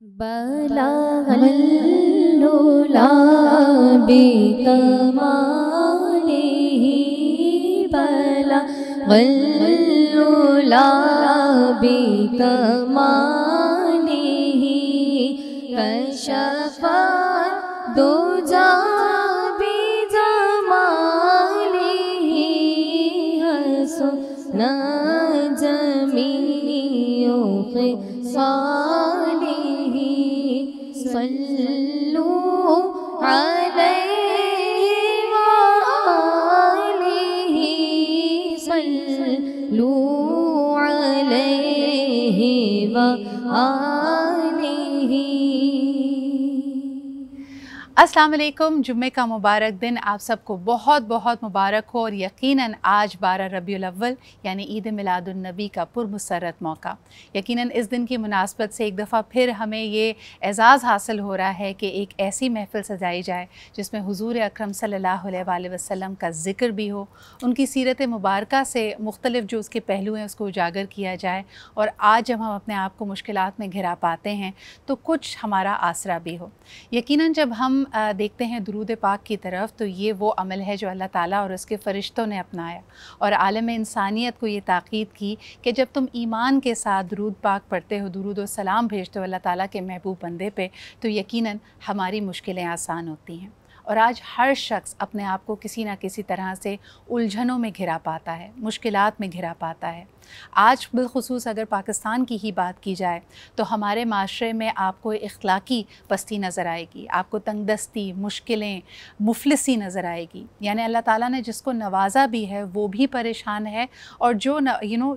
बलगल्लुला बिकमालिही बलगल्लुला बिकमालिही कशफ़ दुजा बिजमालिही हसन जमीओ ख़िसालिही सल्लू अलैहि व आलिही सल्लू अलैहि व आलिही। अस्सलाम वालेकुम। जुम्मे का मुबारक दिन आप सबको बहुत बहुत मुबारक हो और यकीनन आज 12 रबीउल अव्वल यानी ईद मिलादुन नबी का पुरमसरत मौका। यकीनन इस दिन की मुनासबत से एक दफ़ा फिर हमें ये एज़ाज़ हासिल हो रहा है कि एक ऐसी महफ़िल सजाई जाए जिसमें हुज़ूर अकरम सल्लल्लाहु अलैहि वसल्लम का ज़िक्र भी हो, उनकी सीरत मुबारका से मुख्तलिफ़ जो उसके पहलू हैं उसको उजागर किया जाए और आज जब हम अपने आप को मुश्किलात में घिरा पाते हैं तो कुछ हमारा आसरा भी हो। यकीनन जब हम देखते हैं दुरूद पाक की तरफ तो ये वो अमल है जो अल्लाह ताला और उसके फ़रिश्तों ने अपनाया और आलम इंसानियत को ये ताक़ीद की कि जब तुम ईमान के साथ दुरूद पाक पढ़ते हो, दुरूद और सलाम भेजते हो अल्लाह ताला के महबूब बंदे पे, तो यकीनन हमारी मुश्किलें आसान होती हैं। और आज हर शख्स अपने आप को किसी न किसी तरह से उलझनों में घिरा पाता है, मुश्किलात में घिरा पाता है। आज बिलखुसूस अगर पाकिस्तान की ही बात की जाए तो हमारे माशरे में आपको इख्लाकी पस्ती नज़र आएगी, आपको तंगदस्ती, मुश्किलें, मुफलिसी नज़र आएगी। यानी अल्लाह ताला ने जिसको नवाजा भी है वो भी परेशान है और जो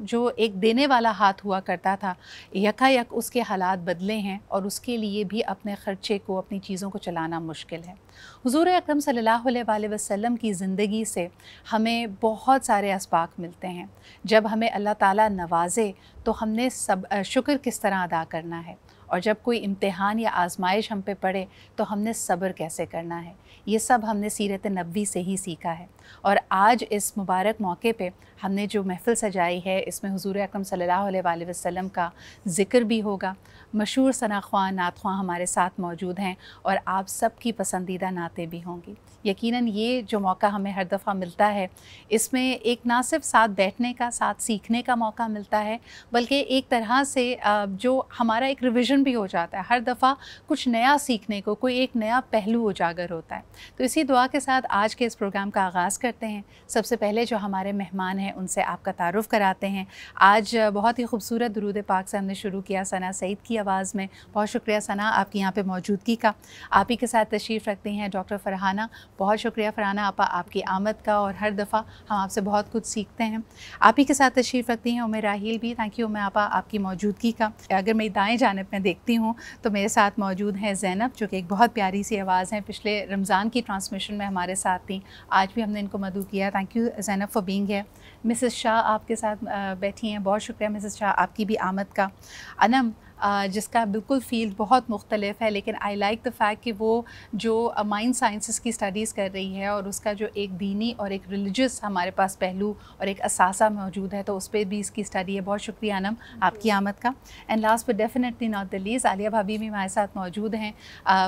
जो एक देने वाला हाथ हुआ करता था यकायक उसके हालात बदले हैं और उसके लिए भी अपने ख़र्चे को, अपनी चीज़ों को चलाना मुश्किल है। हुज़ूर अकरम सल्लल्लाहु अलैहि वसल्लम की ज़िंदगी से हमें बहुत सारे असबाक मिलते हैं। जब हमें अल्लाह ताला नवाजे तो हमने सब शुक्र किस तरह अदा करना है और जब कोई इम्तिहान या आजमाइश हम पे पड़े तो हमने सब्र कैसे करना है, ये सब हमने सीरत नबवी से ही सीखा है। और आज इस मुबारक मौके पे हमने जो महफ़िल सजाई है इसमें हुज़ूर अकरम सल्लल्लाहु अलैहि वसल्लम का ज़िक्र भी होगा, मशहूर सना ख्वां, नात ख्वां हमारे साथ मौजूद हैं और आप सब की पसंदीदा नातें भी होंगी। यकीनन ये जो मौका हमें हर दफ़ा मिलता है इसमें एक ना सिर्फ साथ बैठने का, साथ सीखने का मौका मिलता है बल्कि एक तरह से जो हमारा एक रिवीजन भी हो जाता है। हर दफ़ा कुछ नया सीखने को, कोई एक नया पहलू उजागर होता है। तो इसी दुआ के साथ आज के इस प्रोग्राम का आगाज़ करते हैं। सबसे पहले जो हमारे मेहमान हैं उनसे आपका तारुफ़ कराते हैं। आज बहुत ही खूबसूरत दुरूद पाक से हमने शुरू किया सना सईद की आवाज़ में। बहुत शुक्रिया सना आपकी यहाँ पे मौजूदगी का। आप ही के साथ तशरीफ़ रखती हैं डॉक्टर फ़रहाना। बहुत शुक्रिया फ़रहाना आपा आपकी आमद का और हर दफ़ा हम आपसे बहुत कुछ सीखते हैं। आप ही के साथ तशरीफ़ रखती हैं उम्मे राहील भी। थैंक यू उम्मे आपा आपकी मौजूदगी का। अगर मैं दाएँ जानिब में देखती हूँ तो मेरे साथ मौजूद हैं ज़ैनब जो कि एक बहुत प्यारी सी आवाज़ है, पिछले रमज़ान की ट्रांसमिशन में हमारे साथ थी, आज भी हमने इनको मदऊ किया। Thank you Zainab for being here. Mrs Shah आपके साथ बैठी हैं, बहुत शुक्रिया मिसेस शाह आपकी भी आमद का। अनम जिसका बिल्कुल फ़ील्ड बहुत मुख्तलिफ है लेकिन आई लाइक द फैक्ट कि वो जो माइंड साइंसेस की स्टडीज़ कर रही है और उसका जो एक दीनी और एक रिलीजियस हमारे पास पहलू और एक असासा मौजूद है तो उस पर भी इसकी स्टडी है। बहुत शुक्रिया अनम आपकी आमद का। And last but definitely not the least Alia भाभी भी हमारे साथ मौजूद हैं।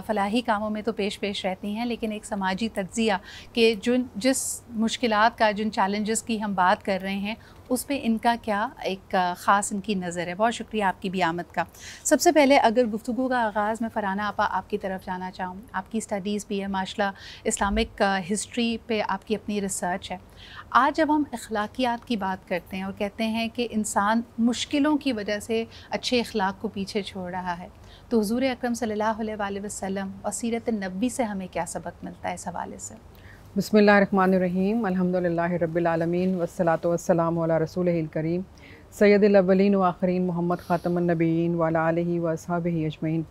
फ़लाही कामों में तो पेश रहती हैं लेकिन एक समाजी तज्ज़िया के जिस मुश्किलात का, जिन चैलेंजेस की हम बात कर रहे हैं उस पे इनका क्या एक ख़ास इनकी नज़र है। बहुत शुक्रिया आपकी भी आमद का। सबसे पहले अगर गुफ्तगू का आगाज़ में फ़रहाना आपा आपकी तरफ जाना चाहूँ, आपकी स्टडीज़ भी है माशाल्लाह, इस्लामिक हिस्ट्री पे आपकी अपनी रिसर्च है। आज जब हम अखलाकियात की बात करते हैं और कहते हैं कि इंसान मुश्किलों की वजह से अच्छे अखलाक को पीछे छोड़ रहा है तो हुज़ूर अकरम सल्लल्लाहु अलैहि वसल्लम और सीरत नबवी से हमें क्या सबक मिलता है इस हवाले से? बिस्मिल्लाहिर्रहमानिर्रहीम अल्हम्दुलिल्लाहि रब्बिल आलमीन वस्सलातु वस्सलामु अला रसूलिहिल करीम सय्यदिल अव्वलीन व आखिरीन मोहम्मद ख़ातमुन नबिय्यीन व अला आलिहि व अस्हाबिहि अजमईन।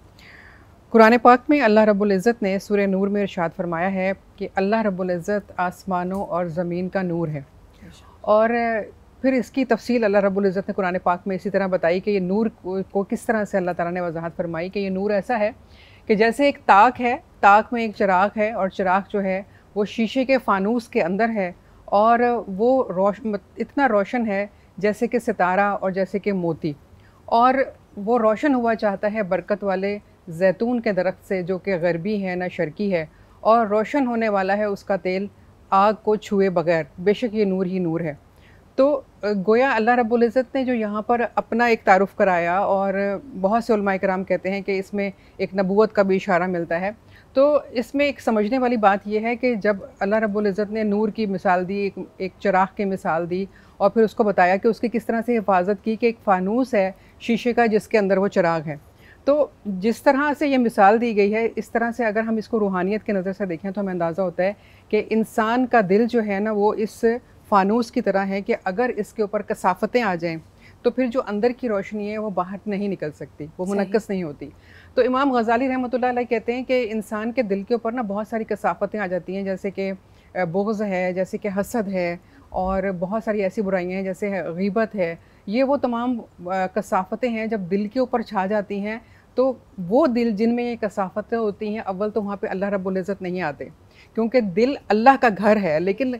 कुरान पाक में अल्लाह रब्बुल इज़्ज़त ने सूरह नूर में इरशाद फरमाया है कि अल्लाह रब्बुल इज़्ज़त आसमानों और ज़मीन का नूर है। और फिर इसकी तफसील अल्लाह रब्बुल इज़्ज़त ने कुरान पाक में इसी तरह बताई कि ये नूर को किस तरह से अल्लाह ताला ने वजाहत फरमाई कि ये नूर ऐसा है कि जैसे एक ताक है, ताक में एक चिराग है और चिराग जो है वो शीशे के फ़ानूस के अंदर है और वो इतना रोशन है जैसे कि सितारा और जैसे कि मोती, और वो रोशन हुआ चाहता है बरकत वाले जैतून के दरख्त से जो कि गरबी है ना शर्की है, और रोशन होने वाला है उसका तेल आग को छुए बगैर, बेशक ये नूर ही नूर है। तो गोया अल्लाह रब्बुल इज़्ज़त ने जो यहाँ पर अपना एक तारुफ़ कराया, और बहुत से उलमाए किराम कहते हैं कि इसमें एक नबूवत का भी इशारा मिलता है। तो इसमें एक समझने वाली बात यह है कि जब अल्लाह रब्बुल इज़्ज़त ने नूर की मिसाल दी, एक चिराग की मिसाल दी, और फिर उसको बताया कि उसकी किस तरह से हिफाजत की कि एक फ़ानूस है शीशे का जिसके अंदर वो चिराग है। तो जिस तरह से ये मिसाल दी गई है, इस तरह से अगर हम इसको रूहानियत की नज़र से देखें तो हमें अंदाज़ा होता है कि इंसान का दिल जो है ना वो इस फ़ानूस की तरह है कि अगर इसके ऊपर कसाफ़तें आ जाएं तो फिर जो अंदर की रोशनी है वो बाहर नहीं निकल सकती, वो मुनक्कस नहीं होती। तो इमाम गज़ाली रहमतुल्लाह अलैह कहते हैं कि इंसान के दिल के ऊपर ना बहुत सारी कसाफ़तें आ जाती हैं, जैसे कि बुग़्ज़ है, जैसे कि हसद है, और बहुत सारी ऐसी बुराइयाँ हैं जैसे गीबत है। ये वो तमाम कसाफ़तें हैं जब दिल के ऊपर छा जाती हैं, तो वो दिल जिनमें ये कसाफ़तें होती हैं, अव्वल तो वहाँ पे अल्लाह रब्बुल इज़्ज़त नहीं आते, क्योंकि दिल अल्लाह का घर है। लेकिन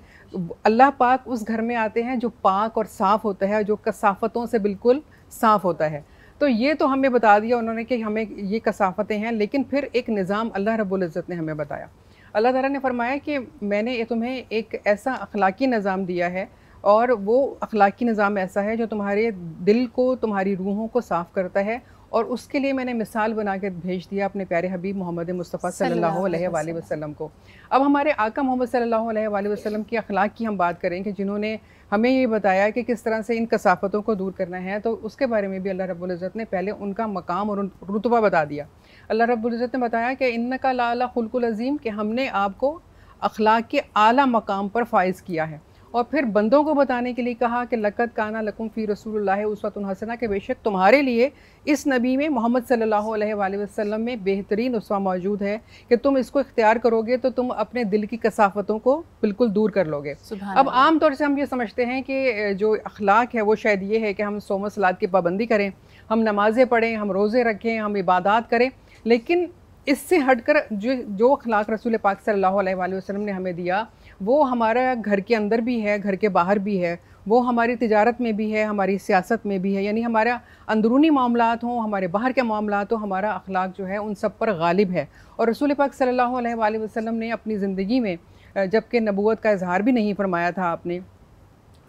अल्लाह पाक उस घर में आते हैं जो पाक और साफ़ होता है, जो कसाफ़तों से बिल्कुल साफ़ होता है। तो ये तो हमें बता दिया उन्होंने कि हमें ये कसाफ़तें हैं, लेकिन फिर एक निज़ाम अल्लाह रब्बुल इज़्ज़त ने हमें बताया। अल्लाह ताला ने फ़रमाया कि मैंने तुम्हें एक ऐसा अखलाकी निज़ाम दिया है, और वो अखलाकी निज़ाम ऐसा है जो तुम्हारे दिल को, तुम्हारी रूहों को साफ़ करता है, और उसके लिए मैंने मिसाल बना के भेज दिया अपने प्यारे हबीब मोहम्मद मुस्तफ़ा सल्लल्लाहु अलैहि वसल्लम को। अब हमारे आका मोहम्मद सल्लल्लाहु अलैहि वसल्लम की अखलाक की हम बात करें कि जिन्होंने हमें ये बताया कि किस तरह से इन कसाफ़तों को दूर करना है, तो उसके बारे में भी अल्लाह रब्बुल इज़्ज़त ने पहले उनका मकाम और रुतबा बता दिया। अल्लाह रब्बुल इज़्ज़त ने बताया कि इन्नका लाअला खुल्कुल अज़ीम, कि हमने आपको अखलाक के आला मकाम पर फ़ाइज़ किया है। और फिर बंदों को बताने के लिए कहा कि लक़द काना लकुम फ़ी रसूलिल्लाहि उस्वतुन हसना, के बेशक तुम्हारे लिए इस नबी में मोहम्मद सल्लल्लाहु अलैहि वसल्लम में बेहतरीन उसवा मौजूद है कि तुम इसको इख्तियार करोगे तो तुम अपने दिल की कसाफ़तों को बिल्कुल दूर कर लोगे। अब आम तौर से हम ये समझते हैं कि जो अखलाक है वो शायद ये है कि हम सोम सलात की पाबंदी करें, हम नमाज़ें पढ़ें, हम रोज़े रखें, हम इबादत करें, लेकिन इससे हटकर जो अखलाक रसूल पाक सल्लल्लाहु अलैहि वसल्लम ने हमें दिया वो हमारा घर के अंदर भी है, घर के बाहर भी है, वो हमारी तिजारत में भी है, हमारी सियासत में भी है। यानी हमारा अंदरूनी मामलात हों, हमारे बाहर के मामलात हों, हमारा अखलाक जो है उन सब पर गालिब है। और रसूल पाक सल्लल्लाहु अलैहि वसल्लम ने अपनी ज़िंदगी में, जबकि नबूवत का इजहार भी नहीं फरमाया था, आपने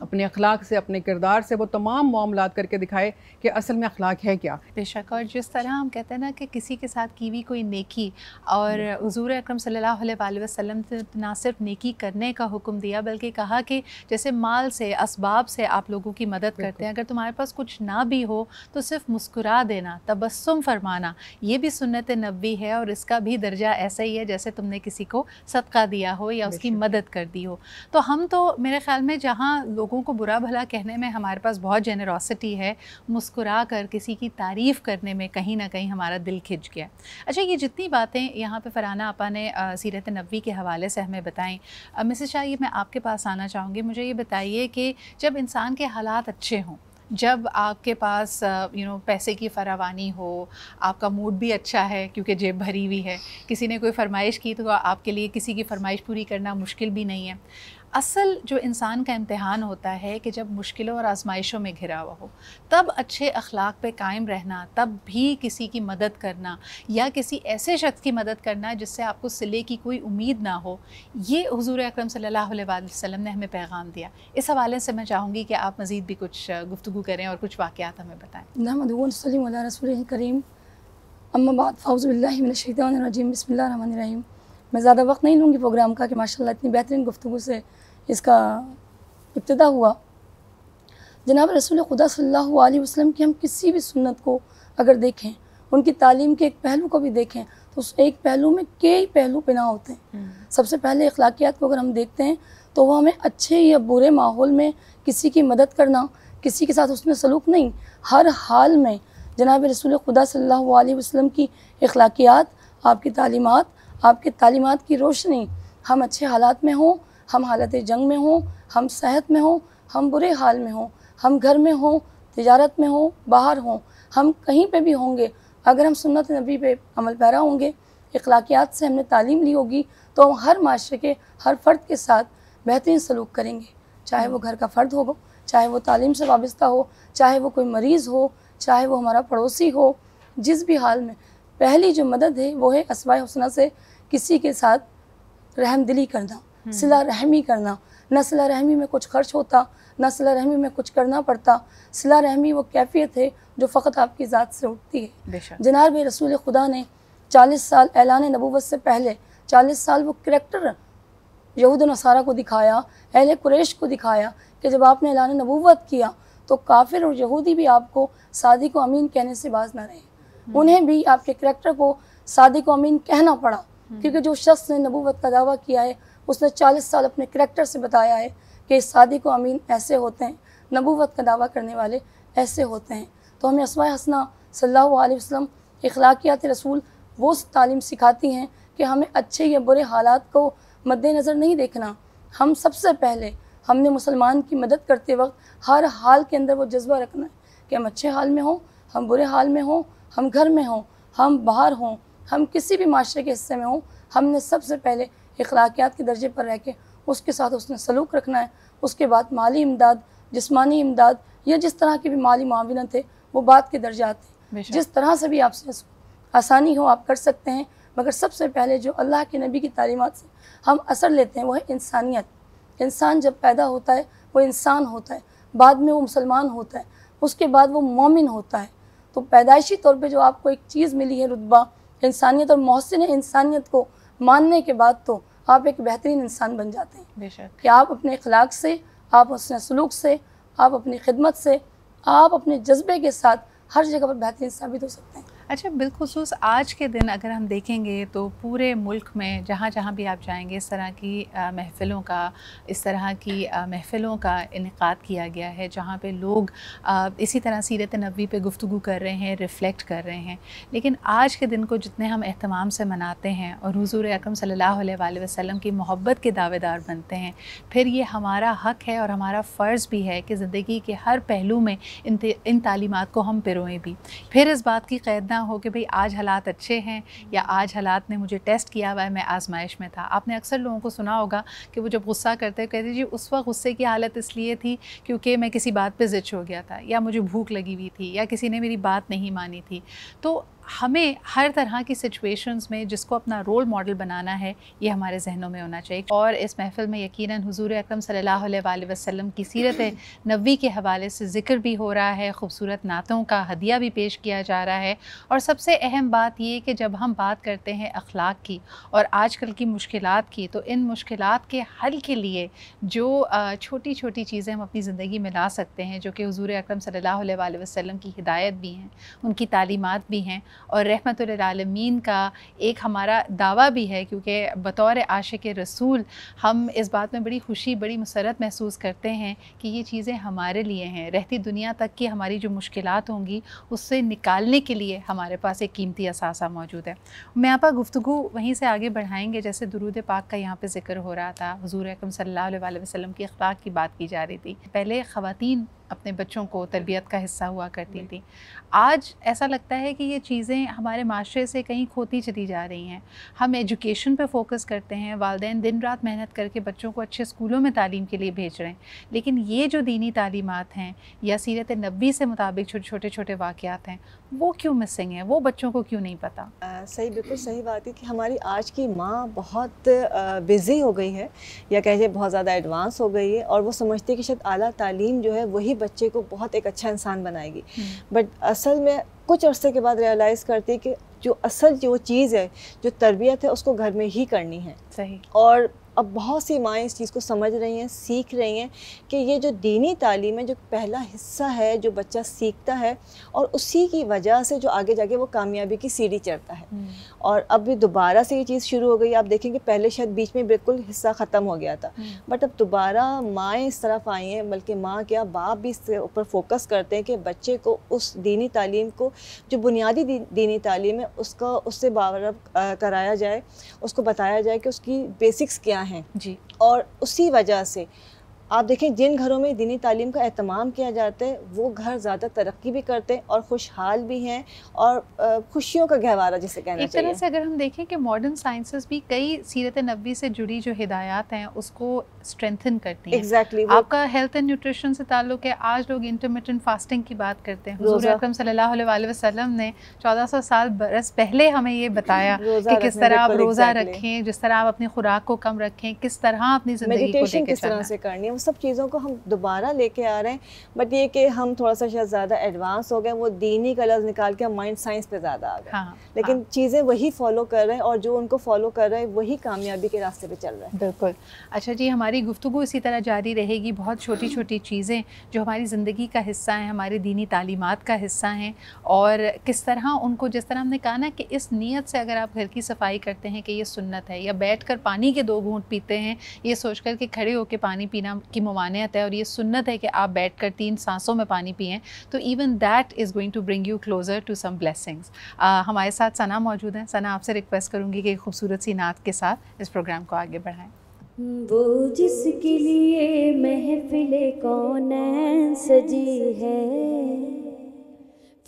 अपने अखलाक से, अपने किरदार से वो तमाम मामलात करके दिखाए कि असल में अखलाक है क्या। बेशक, और जिस तरह हम कहते हैं ना कि किसी के साथ की हुई कोई नेकी, और हुज़ूर अकरम सल्लल्लाहु अलैहि वसल्लम ने ना सिर्फ नेकी करने का हुक्म दिया बल्कि कहा कि जैसे माल से, असबाब से आप लोगों की मदद करते हैं, अगर तुम्हारे पास कुछ ना भी हो तो सिर्फ मुस्कुरा देना, तबस्सुम फरमाना, ये भी सुन्नत नबवी है, और इसका भी दर्जा ऐसा ही है जैसे तुमने किसी को सदका दिया हो या उसकी मदद कर दी हो। तो हम तो मेरे ख़्याल में जहाँ लोगों को बुरा भला कहने में हमारे पास बहुत जेनरॉसिटी है, मुस्कुरा कर किसी की तारीफ़ करने में कहीं ना कहीं हमारा दिल खिंच गया। अच्छा, ये जितनी बातें यहाँ पे फरहाना आपा ने सीरत नबवी के हवाले से हमें बताएं, मिसेस शाह, ये मैं आपके पास आना चाहूँगी। मुझे ये बताइए कि जब इंसान के हालात अच्छे हों, जब आपके पास पैसे की फरावानी हो, आपका मूड भी अच्छा है क्योंकि जेब भरी हुई है, किसी ने कोई फरमाइश की तो आपके लिए किसी की फरमाइश पूरी करना मुश्किल भी नहीं है। असल जो इंसान का इम्तिहान होता है कि जब मुश्किलों और आजमाइशों में घिरा हुआ हो, तब अच्छे अखलाक पे कायम रहना, तब भी किसी की मदद करना या किसी ऐसे शख्स की मदद करना जिससे आपको सिले की कोई उम्मीद ना हो, ये हुज़ूर अकरम सल्लल्लाहु अलैहि वसल्लम ने हमें पैगाम दिया। इस हवाले से मैं चाहूँगी कि आप मज़ीद भी कुछ गुफ्तगू करें और कुछ वाक़यात हमें बताएँ। नहमदुहु व नसल्ली अला रसूलिल करीम, अम्मा बाद, फ़ाऊज़ु बिल्लाहि मिनश शैतानिर रजीम, बिस्मिल्लाहिर रहमानिर रहीम। मैं ज़्यादा वक्त नहीं लूँगी प्रोग्राम का कि माशाल्लाह इतनी बेहतरीन गुफ्तगू से इसका इब्तिदा हुआ। जनाब रसूल खुदा सल्लल्लाहु अलैहि वसल्लम की हम किसी भी सुन्नत को अगर देखें, उनकी तालीम के एक पहलू को भी देखें, तो उस एक पहलू में कई पहलू बिना होते हैं। सबसे पहले अखलाकियात को अगर हम देखते हैं तो वह हमें अच्छे या बुरे माहौल में किसी की मदद करना, किसी के साथ उसमें सलूक नहीं, हर हाल में जनाब रसूल खुदा सल्लल्लाहु अलैहि वसल्लम की अखलाकियात, आपकी तालीमात, आपके तालीमात की रोशनी, हम अच्छे हालात में हों, हम हालत जंग में हों, हम सेहत में हों, हम बुरे हाल में हों, हम घर में हों, तिजारत में हों, बाहर हों, हम कहीं पे भी होंगे, अगर हम सुन्नत नबी पे अमल पैरा होंगे, अखलाकियात से हमने तालीम ली होगी, तो हम हर माशरे के हर फ़र्द के साथ बेहतरीन सलूक करेंगे। चाहे वो घर का फ़र्द हो, चाहे वो तालीम से वाबस्ता हो, चाहे वो कोई मरीज़ हो, चाहे वो हमारा पड़ोसी हो, जिस भी हाल में पहली जो मदद है वो है अस्माए हुस्ना से किसी के साथ रहमदिली करना, सिला रहमी करना। न सिला रहमी में कुछ खर्च होता, न सिला रहमी में कुछ करना पड़ता। सिला रहमी वो कैफियत है जो फ़कत आपकी ज़ात से उठती है। जनाब रसूल खुदा ने 40 साल ऐलान नबूवत से पहले 40 साल वो करैक्टर यहूद नसारा को दिखाया, अहले कुरैश को दिखाया कि जब आपने ऐलान नबूवत किया तो काफिर और यहूदी भी आपको सादिक व अमीन कहने से बाज ना रहे। उन्हें भी आपके करैक्टर को सादिक व अमीन कहना पड़ा, क्योंकि जो शख्स ने नबूवत का दावा किया है उसने 40 साल अपने करैक्टर से बताया है कि सादिक व अमीन ऐसे होते हैं, नबूवत का दावा करने वाले ऐसे होते हैं। तो हमें अस्माए हसना सल्लल्लाहु अलैहि वसल्लम इखलाकियात रसूल वो तालीम सिखाती हैं कि हमें अच्छे या बुरे हालात को मद्देनज़र नहीं देखना। हम सबसे पहले हमने मुसलमान की मदद करते वक्त हर हाल के अंदर वो जज्बा रखना है कि हम अच्छे हाल में हों, हम बुरे हाल में हों, हम घर में हों, हम बाहर हों, हम किसी भी माशरे के हिस्से में हों, हमने सबसे पहले इखलाकियात के दर्जे पर रह के उसके साथ उसने सलूक रखना है। उसके बाद माली इमदाद, जिस्मानी इमदाद या जिस तरह की भी माली मुआविनत है वो बात के दर्जे आते हैं। जिस तरह से भी आपसे आसानी हो आप कर सकते हैं, मगर सबसे पहले जो अल्लाह के नबी की तालीमात से हम असर लेते हैं वो है इंसानियत। इंसान जब पैदा होता है वो इंसान होता है, बाद में वो मुसलमान होता है, उसके बाद वो मोमिन होता है। तो पैदाइशी तौर पे जो आपको एक चीज़ मिली है रुतबा इंसानियत और मोहसिन इंसानियत को मानने के बाद तो आप एक बेहतरीन इंसान बन जाते हैं। बेशक कि आप अपने अखलाक से, आप अपने सलूक से, आप अपनी खिदमत से, आप अपने जज्बे के साथ हर जगह पर बेहतरीन साबित हो सकते हैं। अच्छा, बिलखुसूस आज के दिन अगर हम देखेंगे तो पूरे मुल्क में जहाँ जहाँ भी आप जाएंगे इस तरह की महफ़िलों का इनेकाद किया गया है, जहाँ पे लोग इसी तरह सीरत नबी पे गुफ्तगू कर रहे हैं, रिफ़्लेक्ट कर रहे हैं। लेकिन आज के दिन को जितने हम एहतमाम से मनाते हैं और हुज़ूर अकरम सल्लल्लाहु अलैहि वसल्लम की मोहब्बत के दावेदार बनते हैं, फिर ये हमारा हक़ है और हमारा फ़र्ज़ भी है कि ज़िंदगी के हर पहलू में इन तालीमात को हम पिरोएं भी। फिर इस बात की क़ैद हो कि भाई आज हालात अच्छे हैं या आज हालात ने मुझे टेस्ट किया हुआ है, मैं आजमाइश में था। आपने अक्सर लोगों को सुना होगा कि वो जब गुस्सा करते कहते जी उस वक्त गुस्से की हालत इसलिए थी क्योंकि मैं किसी बात पे ज़िद हो गया था, या मुझे भूख लगी हुई थी, या किसी ने मेरी बात नहीं मानी थी। तो हमें हर तरह की सिचुएशंस में जिसको अपना रोल मॉडल बनाना है ये हमारे जहनों में होना चाहिए। और इस महफ़िल में यकीनन हुज़ूर अकरम सल्लल्लाहु अलैहि वसल्लम की सीरत नबी के हवाले से ज़िक्र भी हो रहा है, खूबसूरत नातों का हदिया भी पेश किया जा रहा है। और सबसे अहम बात ये कि जब हम बात करते हैं अखलाक की और आजकल की मुश्किलात की, तो इन मुश्किलात के हल के लिए जो छोटी छोटी चीज़ें हम अपनी ज़िंदगी में ला सकते हैं, जो कि हुज़ूर अकरम सल्लल्लाहु अलैहि वसल्लम की हिदायत भी हैं, उनकी तालीमात भी हैं और रहमतुल लिल आलमीन का एक हमारा दावा भी है, क्योंकि बतौर आशिक रसूल हम इस बात में बड़ी खुशी, बड़ी मसरत महसूस करते हैं कि ये चीज़ें हमारे लिए हैं। रहती दुनिया तक की हमारी जो मुश्किलात होंगी उससे निकालने के लिए हमारे पास एक कीमती असासा मौजूद है। मैं आपका गुफ्तगू वहीं से आगे बढ़ाएंगे। जैसे दुरूद पाक का यहाँ पे ज़िक्र हो रहा था, हुज़ूर अकरम सल्लल्लाहु अलैहि वसल्लम की अखलाक की बात की जा रही थी। पहले ख़वातीन अपने बच्चों को तरबियत का हिस्सा हुआ करती थी। आज ऐसा लगता है कि ये चीज़ें हमारे माशरे से कहीं खोती चली जा रही हैं। हम एजुकेशन पे फोकस करते हैं, वालिदैन दिन रात मेहनत करके बच्चों को अच्छे स्कूलों में तालीम के लिए भेज रहे हैं, लेकिन ये जो दीनी तालीमात हैं या सीरत नबी से मुताबिक छोटे छोटे वाक़यात हैं वो क्यों मिसिंग हैं, वो बच्चों को क्यों नहीं पता? सही, बिल्कुल सही बात है कि हमारी आज की माँ बहुत बिज़ी हो गई है या कहिए बहुत ज़्यादा एडवांस हो गई है, और वो समझती है कि शायद आला तालीम जो है वही बच्चे को बहुत एक अच्छा इंसान बनाएगी। बट असल में कुछ अरसे के बाद रियलाइज़ करती है कि जो असल जो चीज़ है, जो तरबियत है, उसको घर में ही करनी है। सही। और अब बहुत सी माएँ इस चीज़ को समझ रही हैं, सीख रही हैं कि ये जो दीनी तालीम है, जो पहला हिस्सा है जो बच्चा सीखता है, और उसी की वजह से जो आगे जाके वो कामयाबी की सीढ़ी चढ़ता है। और अब भी दोबारा से ये चीज़ शुरू हो गई। आप देखेंगे पहले शायद बीच में बिल्कुल हिस्सा ख़त्म हो गया था, बट अब दोबारा माएँ इस तरफ आई हैं, बल्कि माँ क्या बाप भी इसके ऊपर फोकस करते हैं कि बच्चे को उस दीनी तालीम को, जो बुनियादी दीनी तालीम है, उससे बावरब कराया जाए, उसको बताया जाए कि उसकी बेसिक्स क्या हैं जी। और उसी वजह से आप देखें जिन घरों में दीनी तालीम का एहतमाम किया जाता है वो घर ज़्यादा तरक्की भी करते हैं और खुशहाल भी हैं, और खुशियों का गहवारा जिसे कहना चाहिए। एक तरह से अगर हम देखें कि मॉडर्न साइंसेस भी कई सीरत नबी से जुड़ी जो हिदायत हैं उसको स्ट्रेंथन करती हैं। एग्जैक्टली आपका हेल्थ एंड न्यूट्रिशन से ताल्लुक़ है। आज लोग इंटरमिटेंट फास्टिंग की बात करते हैं। हुज़ूर अकरम सल्लल्लाहु अलैहि वसल्लम ने 1400 साल बरस पहले हमें ये बताया कि किस तरह आप रोज़ा रखें, जिस तरह आप अपनी खुराक को कम रखें, किस तरह अपनी ज़िंदगी को लेकर किस तरह से करनी है, वो सब चीज़ों को हम दोबारा लेके आ रहे हैं। बट ये कि हम थोड़ा सा शायद ज़्यादा एडवांस हो गए, वो दीनी का लफ्ज़ निकाल के हम माइंड साइंस पे ज़्यादा आ गए। हाँ, लेकिन चीज़ें वही फॉलो कर रहे हैं और जो उनको फॉलो कर रहे हैं वही कामयाबी के रास्ते पे चल रहे हैं। बिल्कुल। अच्छा जी, हमारी गुफ्तगू इसी तरह जारी रहेगी। बहुत छोटी छोटी चीज़ें जो हमारी ज़िंदगी का हिस्सा हैं, हमारी दीनी तालीमात का हिस्सा हैं, और किस तरह उनको, जिस तरह हमने कहा ना कि इस नीयत से अगर आप घर की सफाई करते हैं कि ये सुन्नत है, या बैठकर पानी के 2 घूंट पीते हैं ये सोचकर कि खड़े होकर पानी पीना की ममानियत है और ये सुन्नत है कि आप बैठकर 3 सांसों में पानी पिएं, तो even that is going to bring you closer to some blessings. हमारे साथ सना मौजूद हैं। सना, आपसे रिक्वेस्ट करूँगी कि खूबसूरत सी नात के साथ इस प्रोग्राम को आगे बढ़ाएं। वो जिसके लिए महफिले कौनैन सजी है,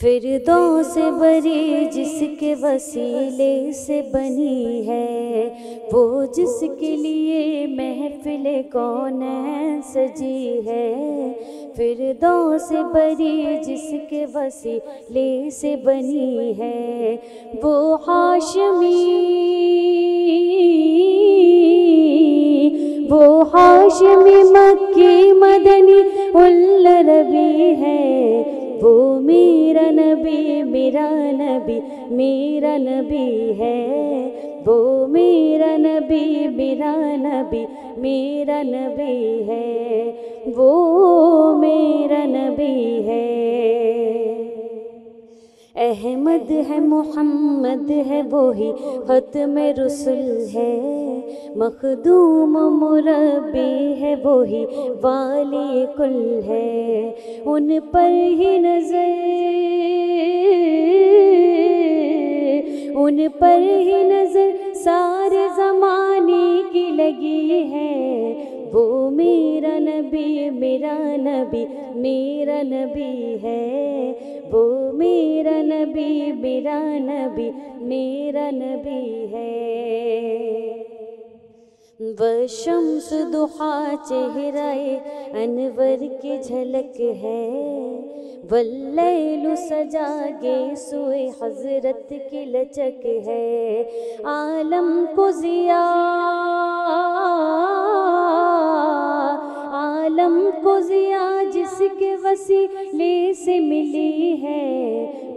फिरदौस से बरी जिसके वसीले से बनी है, वो जिसके लिए महफिले कौनैन सजी है, फिरदौस से बरी जिसके वसीले से बनी है, वो हाशमी मक्की मदनी उल रबी है, वो मेरा नबी मेरा नबी मेरा नबी है, वो मेरा नबी मेरा नबी मेरा नबी है, वो मेरा नबी है। अहमद है मोहम्मद है वही ख़त्म रसूल है, मखदूम मुरब्बी है वही वाली कुल है, उन पर ही नज़र सारे ज़माने की लगी है, वो मेरा नबी मेरा नबी मेरा नबी है, वो मेरा नबी मेरा नबी मेरा नबी है। वशम्स दुहा चेहराए अनवर की झलक है, वल्लैलु सजागे सोए हजरत की लचक है, आलम को ज़िया जिसके वसीले से मिली है,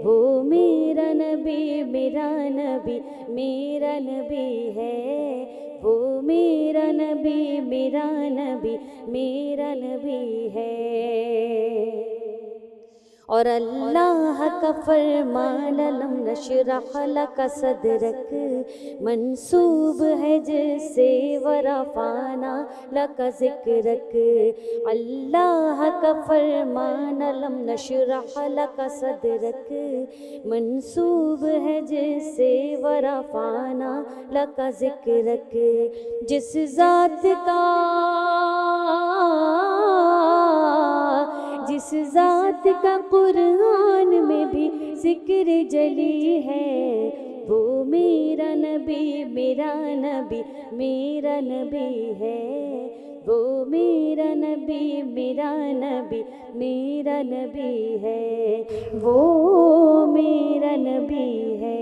वो मेरा नबी मेरा नबी मेरा नबी है, वो मेरा नबी मेरा नबी मेरा नबी है। और अल्लाह का फरमान लम नशरह लका सदरक मंसूब है जिससे वरफाना लका ज़िक्रक, अल्लाह का फरमान लम नशरह लका सदरक मंसूब है जिससे वरफाना लका ज़िक्रक, जिस ज़ात का कुरान में भी ज़िक्र जली है, वो मेरा नबी मेरा नबी मेरा नबी है, वो मेरा नबी मेरा नबी मेरा नबी है, वो मेरा नबी है।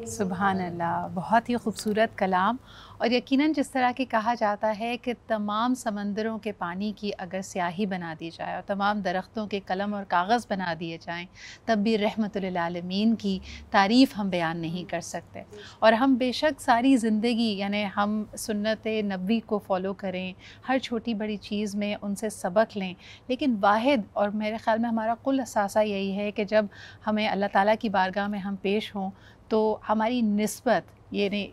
सुभान अल्लाह, बहुत ही खूबसूरत कलाम। और यकीनन जिस तरह की कहा जाता है कि तमाम समंदरों के पानी की अगर स्याही बना दी जाए और तमाम दरख्तों के कलम और कागज़ बना दिए जाएं, तब भी रहमतुल लिल आलमीन की तारीफ़ हम बयान नहीं कर सकते। और हम बेशक सारी ज़िंदगी यानी हम सुन्नत नबी को फ़ॉलो करें, हर छोटी बड़ी चीज़ में उनसे सबक लें, लेकिन वाहिद और मेरे ख़्याल में हमारा कुल असासा यही है कि जब हमें अल्लाह ताला की बारगाह में हम पेश हों तो हमारी निस्बत ये नहीं,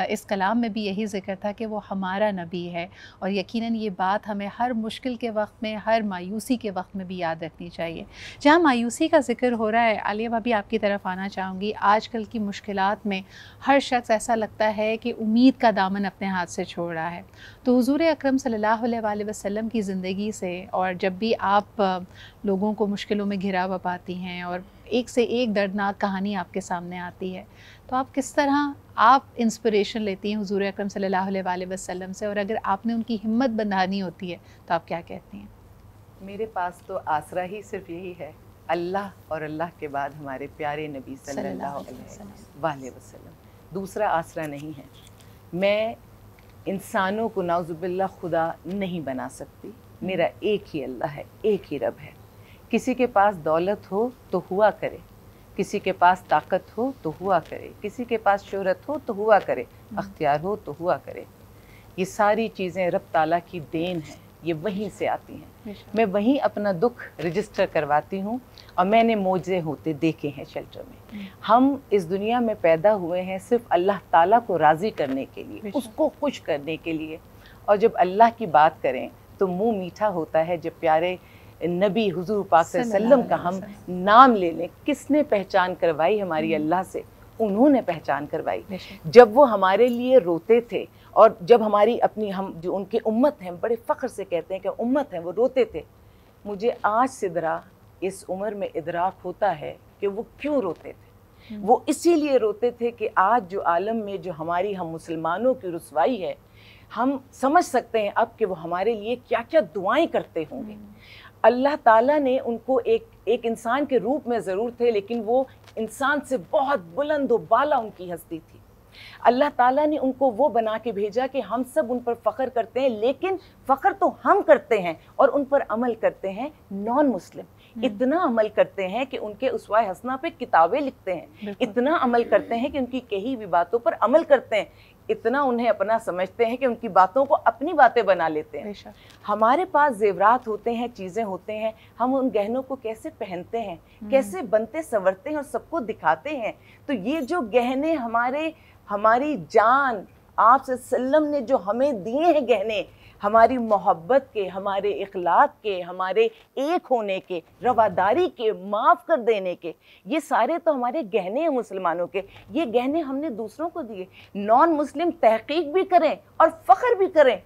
इस कलाम में भी यही ज़िक्र था कि वो हमारा नबी है। और यकीनन ये बात हमें हर मुश्किल के वक्त में, हर मायूसी के वक्त में भी याद रखनी चाहिए। जहाँ मायूसी का ज़िक्र हो रहा है, आलिया भाभी आपकी तरफ आना चाहूँगी। आजकल की मुश्किलात में हर शख्स ऐसा लगता है कि उम्मीद का दामन अपने हाथ से छोड़ रहा है। तो हुज़ूर अकरम सल्लल्लाहु अलैहि वसल्लम की ज़िंदगी से, और जब भी आप लोगों को मुश्किलों में घिरा पाती हैं और एक से एक दर्दनाक कहानी आपके सामने आती है, तो आप किस तरह आप इंस्पिरेशन लेती हैं हुजूर अकरम सल्लल्लाहु अलैहि वसल्लम से, और अगर आपने उनकी हिम्मत बंधानी होती है तो आप क्या कहती हैं? मेरे पास तो आसरा ही सिर्फ यही है, अल्लाह और अल्लाह के बाद हमारे प्यारे नबी सल्लल्लाहु अलैहि वसल्लम, दूसरा आसरा नहीं है। मैं इंसानों को नाउज़ुबिल्लाह खुदा नहीं बना सकती, मेरा एक ही अल्लाह है, एक ही रब है। किसी के पास दौलत हो तो हुआ करे, किसी के पास ताकत हो तो हुआ करे, किसी के पास शोहरत हो तो हुआ करे, अख्तियार हो तो हुआ करे। ये सारी चीज़ें रब ताला की देन है, ये वहीं से आती हैं। मैं वहीं अपना दुख रजिस्टर करवाती हूँ, और मैंने मौजे होते देखे हैं शेल्टर में। हम इस दुनिया में पैदा हुए हैं सिर्फ अल्लाह ताला को राज़ी करने के लिए, उसको खुश करने के लिए। और जब अल्लाह की बात करें तो मुंह मीठा होता है जब प्यारे नबी हुजूर पाक सल्लल्लाहु अलैहि वसल्लम का हम नाम ले लें। किसने पहचान करवाई हमारी अल्लाह से? उन्होंने पहचान करवाई। जब वो हमारे लिए रोते थे, और जब हमारी अपनी हम जो उनके उम्मत हैं, बड़े फ़ख्र से कहते हैं कि उम्मत हैं, वो रोते थे। मुझे आज सिदरा इस उम्र में इदराक होता है कि वो क्यों रोते थे। वो इसीलिए रोते थे कि आज जो आलम में जो हमारी हम मुसलमानों की रुसवाई है, हम समझ सकते हैं अब कि वो हमारे लिए क्या क्या दुआएं करते होंगे। अल्लाह ताला ने उनको एक इंसान के रूप में ज़रूर थे, लेकिन वो इंसान से बहुत बुलंद व बाला उनकी हस्ती थी। अल्लाह ताला ने उनको वो बना के भेजा कि हम सब उन पर फ़ख्र करते हैं, लेकिन फ़ख्र तो हम करते हैं और उन पर अमल करते हैं नॉन मुस्लिम। इतना अमल करते हैं कि उनके उसवा हसना पे किताबें लिखते हैं, इतना अमल करते हैं कि उनकी कही हुई बातों पर अमल करते हैं, इतना उन्हें अपना समझते हैं कि उनकी बातों को अपनी बातें बना लेते हैं। हमारे पास जेवरात होते हैं, चीज़ें होते हैं, हम उन गहनों को कैसे पहनते हैं, कैसे बनते संवरते हैं और सबको दिखाते हैं। तो ये जो गहने हमारी जान आप सल्लम ने जो हमें दिए हैं गहने, हमारी मोहब्बत के, हमारे इखलाक के, हमारे एक होने के, रवादारी के, माफ़ कर देने के, ये सारे तो हमारे गहने हैं मुसलमानों के। ये गहने हमने दूसरों को दिए। नॉन मुस्लिम तहकीक भी करें और फ़ख्र भी करें,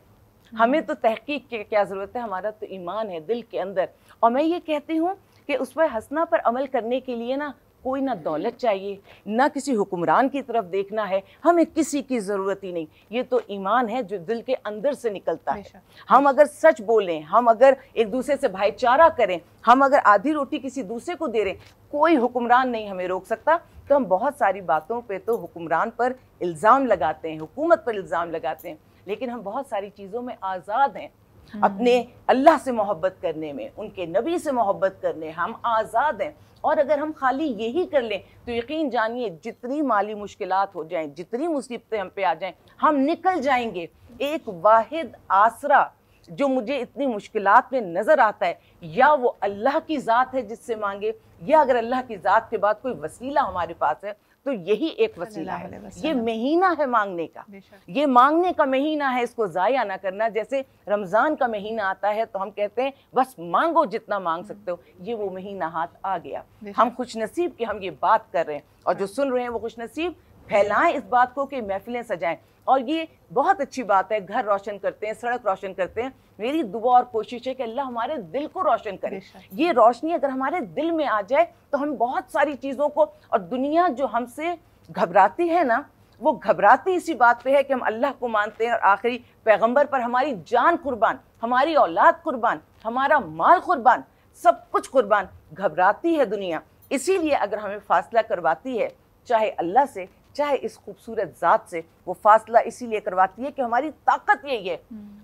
हमें तो तहकीक की क्या ज़रूरत है, हमारा तो ईमान है दिल के अंदर। और मैं ये कहती हूँ कि उस पर हंसना पर अमल करने के लिए ना कोई ना दौलत चाहिए, ना किसी हुक्मरान की तरफ देखना है, हमें किसी की ज़रूरत ही नहीं। ये तो ईमान है जो दिल के अंदर से निकलता है। हम अगर सच बोलें, हम अगर एक दूसरे से भाईचारा करें, हम अगर आधी रोटी किसी दूसरे को दे रहे, कोई हुक्मरान नहीं हमें रोक सकता। तो हम बहुत सारी बातों पे तो हुक्मरान पर इल्ज़ाम लगाते हैं, हुकूमत पर इल्ज़ाम लगाते हैं, लेकिन हम बहुत सारी चीज़ों में आज़ाद हैं। अपने अल्लाह से मोहब्बत करने में, उनके नबी से मोहब्बत करने हम आज़ाद हैं। और अगर हम खाली यही कर लें तो यकीन जानिए जितनी माली मुश्किलात हो जाएं, जितनी मुसीबतें हम पे आ जाएं, हम निकल जाएंगे। एक वाहिद आसरा जो मुझे इतनी मुश्किलात में नज़र आता है, या वो अल्लाह की ज़ात है जिससे मांगे, या अगर अल्लाह की ज़ात के बाद कोई वसीला हमारे पास है तो यही एक वसीला है। ये महीना है मांगने का, ये मांगने का महीना है, इसको ज़ाया ना करना। जैसे रमज़ान का महीना आता है तो हम कहते हैं बस मांगो जितना मांग सकते हो, ये वो महीना हाथ आ गया। हम खुश नसीब कि हम ये बात कर रहे हैं, और जो सुन रहे हैं वो खुश नसीब फैलाएं इस बात को कि महफिलें सजाएं। और ये बहुत अच्छी बात है, घर रोशन करते हैं, सड़क रोशन करते हैं। मेरी दुआ और कोशिश है कि अल्लाह हमारे दिल को रोशन करे। ये रोशनी अगर हमारे दिल में आ जाए तो हम बहुत सारी चीज़ों को, और दुनिया जो हमसे घबराती है ना, वो घबराती इसी बात पे है कि हम अल्लाह को मानते हैं और आखिरी पैगंबर पर हमारी जान कुर्बान, हमारी औलाद कुर्बान, हमारा माल कुर्बान, सब कुछ कुर्बान। घबराती है दुनिया, इसीलिए अगर हमें फासला करवाती है, चाहे अल्लाह से चाहे इस खूबसूरत ज़ात से, वो फासला इसीलिए करवाती है कि हमारी ताकत यही है,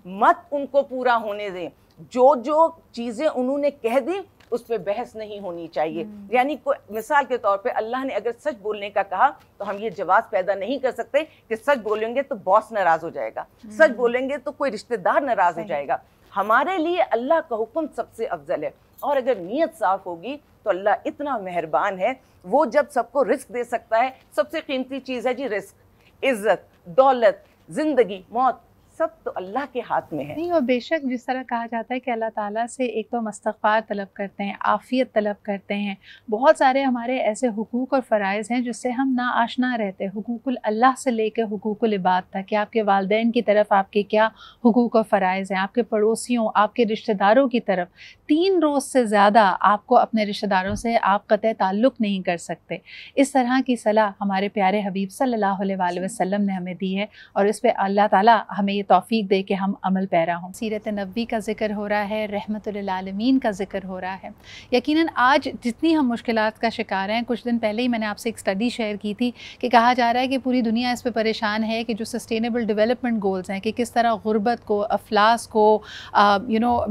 मत उनको पूरा होने दें। जो जो चीज़ें उन्होंने कह दी उस पर बहस नहीं होनी चाहिए। यानी मिसाल के तौर पे अल्लाह ने अगर सच बोलने का कहा तो हम ये जवाब पैदा नहीं कर सकते कि सच बोलेंगे तो बॉस नाराज़ हो जाएगा, सच बोलेंगे तो कोई रिश्तेदार नाराज़ हो जाएगा। हमारे लिए अल्लाह का हुक्म सबसे अफजल है, और अगर नीयत साफ होगी तो अल्लाह इतना मेहरबान है, वो जब सबको रिस्क दे सकता है। सबसे कीमती चीज़ है जी रिस्क, इज़्ज़त, दौलत, ज़िंदगी, मौत, सब तो अल्लाह के हाथ में है। नहीं, और बेशक जिस तरह कहा जाता है कि अल्लाह ताला से एक तो हम इस्तग़फ़ार तलब करते हैं, आफ़ियत तलब करते हैं, बहुत सारे हमारे ऐसे हुकूक और फ़राइज़ हैं जिससे हम ना आशना रहते हैं, हुकूकुल अल्लाह से लेकर हुकूकुल इबाद तक कि आपके वालिदैन की तरफ आपके क्या हुकूक और फ़राइज़ हैं, आपके पड़ोसियों, आपके रिश्तेदारों की तरफ 3 रोज़ से ज़्यादा आपको अपने रिश्तेदारों से आप क़त्अ ताल्लुक़ नहीं कर सकते। इस तरह की सलाह हमारे प्यारे हबीब सल्लल्लाहु अलैहि वसल्लम ने हमें दी है और इस पे अल्लाह ताला हमें ये तौफ़ीक दे कि हम अमल पैरा हों। सीरत नबी का ज़िक्र हो रहा है, रहमतुल लिल आलमीन का ज़िक्र हो रहा है। यकीनन आज जितनी हम मुश्किलात का शिकार हैं, कुछ दिन पहले ही मैंने आपसे एक स्टडी शेयर की थी कि कहा जा रहा है कि पूरी दुनिया इस पे परेशान है कि जो सस्टेनेबल डेवलपमेंट गोल्स हैं कि किस तरह गुर्बत को, अफलास को,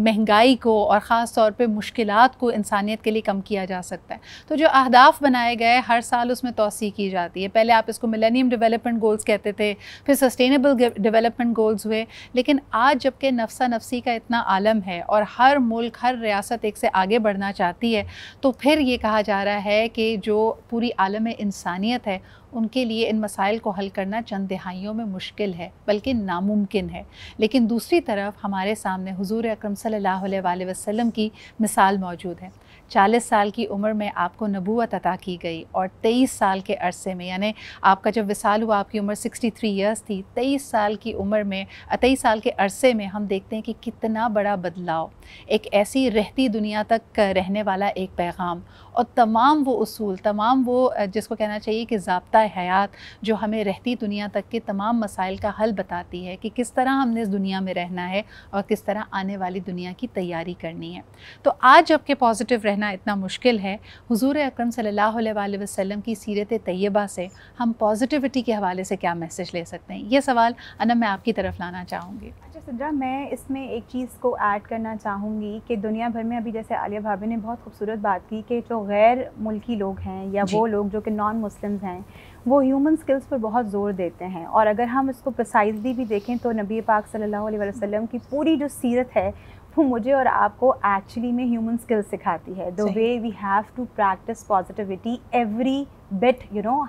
महंगाई को और ख़ास तौर पे मुश्किलात को इंसानियत के लिए कम किया जा सकता है। तो जो अहदाफ़ बनाए गए हर साल उसमें तौसी की जाती है। पहले आप इसको मिलेनियम डेवलपमेंट गोल्स कहते थे, फिर सस्टेनेबल डेवलपमेंट गोल्स हुए, लेकिन आज जबकि नफ्सा नफसी का इतना आलम है और हर मुल्क, हर रियासत एक से आगे बढ़ना चाहती है, तो फिर ये कहा जा रहा है कि जो पूरी आलम इंसानियत है उनके लिए इन मसाइल को हल करना चंद दहाइयों में मुश्किल है, बल्कि नामुमकिन है। लेकिन दूसरी तरफ हमारे सामने हुजूर अकरम सल्लल्लाहु अलैहि वसल्लम की मिसाल मौजूद है। 40 साल की उम्र में आपको नबूवत अता की गई और 23 साल के अरसे में, यानी आपका जब विसाल हुआ आपकी उम्र 63 ईयर्स थी, 23 साल की उम्र में 23 साल के अरसे में हम देखते हैं कि कितना बड़ा बदलाव, एक ऐसी रहती दुनिया तक रहने वाला एक पैगाम और तमाम वो उसूल, तमाम वो जिसको कहना चाहिए कि ज़ाब्ता हयात जो हमें रहती दुनिया तक के तमाम मसाइल का हल बताती है कि किस तरह हमने इस दुनिया में रहना है और किस तरह आने वाली दुनिया की तैयारी करनी है। तो आज जबकि पॉजिटिव रहना इतना मुश्किल है, हुजूर अकरम सल्लल्लाहु अलैहि वसल्लम की सीरत तैयबा से हम पॉजिटिविटी के हवाले से क्या मैसेज ले सकते हैं? ये सवाल अनम मैं आपकी तरफ लाना चाहूँगी। अच्छा सिद्रा, मैं इसमें एक चीज़ को ऐड करना चाहूँगी कि दुनिया भर में अभी जैसे आलिया भाभी ने बहुत खूबसूरत बात की कि जो गैर मुल्की लोग हैं या वो लोग जो कि नॉन मुस्लिम्स हैं वो ह्यूमन स्किल्स पर बहुत ज़ोर देते हैं। और अगर हम इसको प्रिसाइजली भी देखें तो नबी पाक सल्लल्लाहु अलैहि वसल्लम की पूरी जो सीरत है वो मुझे और आपको एक्चुअली में ह्यूमन स्किल्स सिखाती है। The way we have to practise positivity every bit,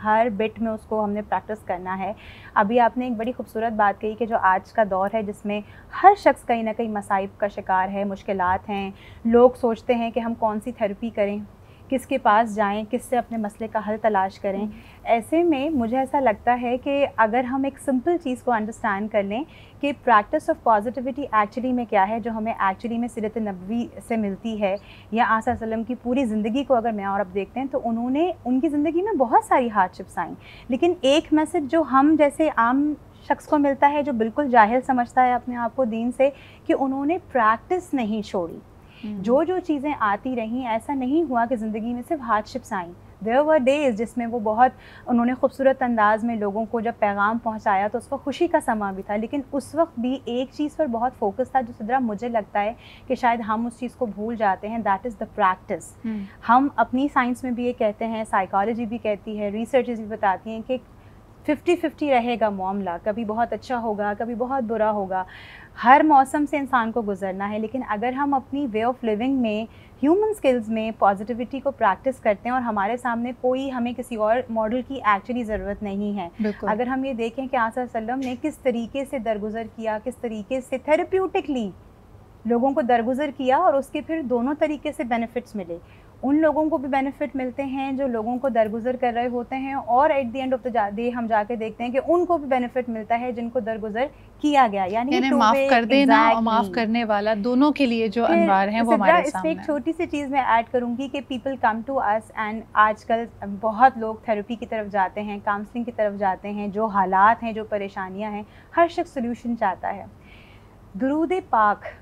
हर बिट में उसको हमने प्रैक्टिस करना है। अभी आपने एक बड़ी खूबसूरत बात कही कि जो आज का दौर है जिसमें हर शख्स कहीं ना कहीं मसाइब का शिकार है, मुश्किलात हैं, लोग सोचते हैं कि हम कौन सी थेरेपी करें, किसके पास जाएं, किससे अपने मसले का हल तलाश करें। ऐसे में मुझे ऐसा लगता है कि अगर हम एक सिंपल चीज़ को अंडरस्टैंड कर लें कि प्रैक्टिस ऑफ पॉजिटिविटी एक्चुअली में क्या है, जो हमें एक्चुअली में सीरत नबवी से मिलती है या आसा सल्लम की पूरी ज़िंदगी को अगर मैं और अब देखते हैं तो उनकी ज़िंदगी में बहुत सारी हार्डशिप्स आई, लेकिन एक मैसेज जो हम जैसे आम शख्स को मिलता है जो बिल्कुल जाहिल समझता है अपने आप को दीन से, कि उन्होंने प्रैक्टिस नहीं छोड़ी। जो चीज़ें आती रहीं, ऐसा नहीं हुआ कि ज़िंदगी में सिर्फ हार्डशिप्स आईं। देयर वर डेज़ जिसमें उन्होंने खूबसूरत अंदाज में लोगों को जब पैगाम पहुंचाया तो उस वक्त खुशी का समा भी था, लेकिन उस वक्त भी एक चीज़ पर बहुत फोकस था जो सिद्रा मुझे लगता है कि शायद हम उस चीज़ को भूल जाते हैं, दैट इज़ द प्रैक्टिस। हम अपनी साइंस में भी ये कहते हैं, साइकोलॉजी भी कहती है, रिसर्चेस भी बताती हैं कि 50-50 रहेगा मामला, कभी बहुत अच्छा होगा, कभी बहुत बुरा होगा। हर मौसम से इंसान को गुजरना है, लेकिन अगर हम अपनी वे ऑफ लिविंग में, ह्यूमन स्किल्स में पॉजिटिविटी को प्रैक्टिस करते हैं और हमारे सामने हमें किसी और मॉडल की एक्चुअली ज़रूरत नहीं है। अगर हम ये देखें कि आसा सल्लम ने किस तरीके से दरगुजर किया, किस तरीके से थेरेप्यूटिकली लोगों को दरगुजर किया और उसके फिर दोनों तरीके से बेनिफिट्स मिले। उन लोगों को भी बेनिफिट मिलते हैं जो लोगों को दरगुजर कर रहे होते हैं, और at the end of the day हम जाके देखते हैं कि उनको भी बेनिफिट मिलता है जिनको दरगुजर किया गया। यानी माफ कर देना और माफ करने वाला, दोनों के लिए जो अनवार हैं वो हमारे सामने। इसमें एक छोटी सी चीज़ मैं ऐड करूंगी कि people come to us, and आजकल बहुत लोग थेरेपी की तरफ जाते हैं, काउंसलिंग की तरफ जाते हैं। जो हालात हैं, जो परेशानियाँ हैं, हर शख्स सोल्यूशन चाहता है। दुरूद पाक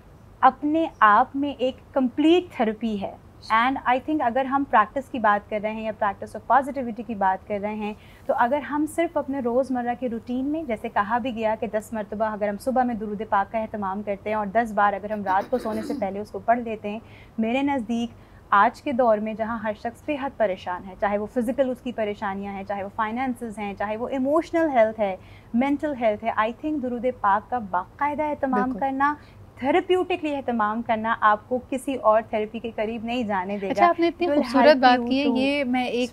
अपने आप में एक कंप्लीट थेरेपी है। एंड आई थिंक अगर हम प्रैक्टिस की बात कर रहे हैं या प्रैक्टिस ऑफ पॉजिटिविटी की बात कर रहे हैं, तो अगर हम सिर्फ अपने रोज़मर्रा के रूटीन में, जैसे कहा भी गया कि 10 मरतबा अगर हम सुबह में दुरूद पाक का एहतमाम करते हैं और 10 बार अगर हम रात को सोने से पहले उसको पढ़ लेते हैं, मेरे नज़दीक आज के दौर में जहाँ हर शख्स बेहद परेशान है, चाहे वो फ़िज़िकल उसकी परेशानियाँ हैं, चाहे वो फाइनेंसेस हैं, चाहे वो इमोशनल हेल्थ है, मेंटल हेल्थ है, आई थिंक दुरूद पाक का बाकायदा एहतमाम करना, थेरेप्यूटिकली एहतमाम करना आपको किसी और थेरेपी के करीब नहीं जाने देगा। अच्छा, आपने इतनी खूबसूरत बात की है, ये मैं एक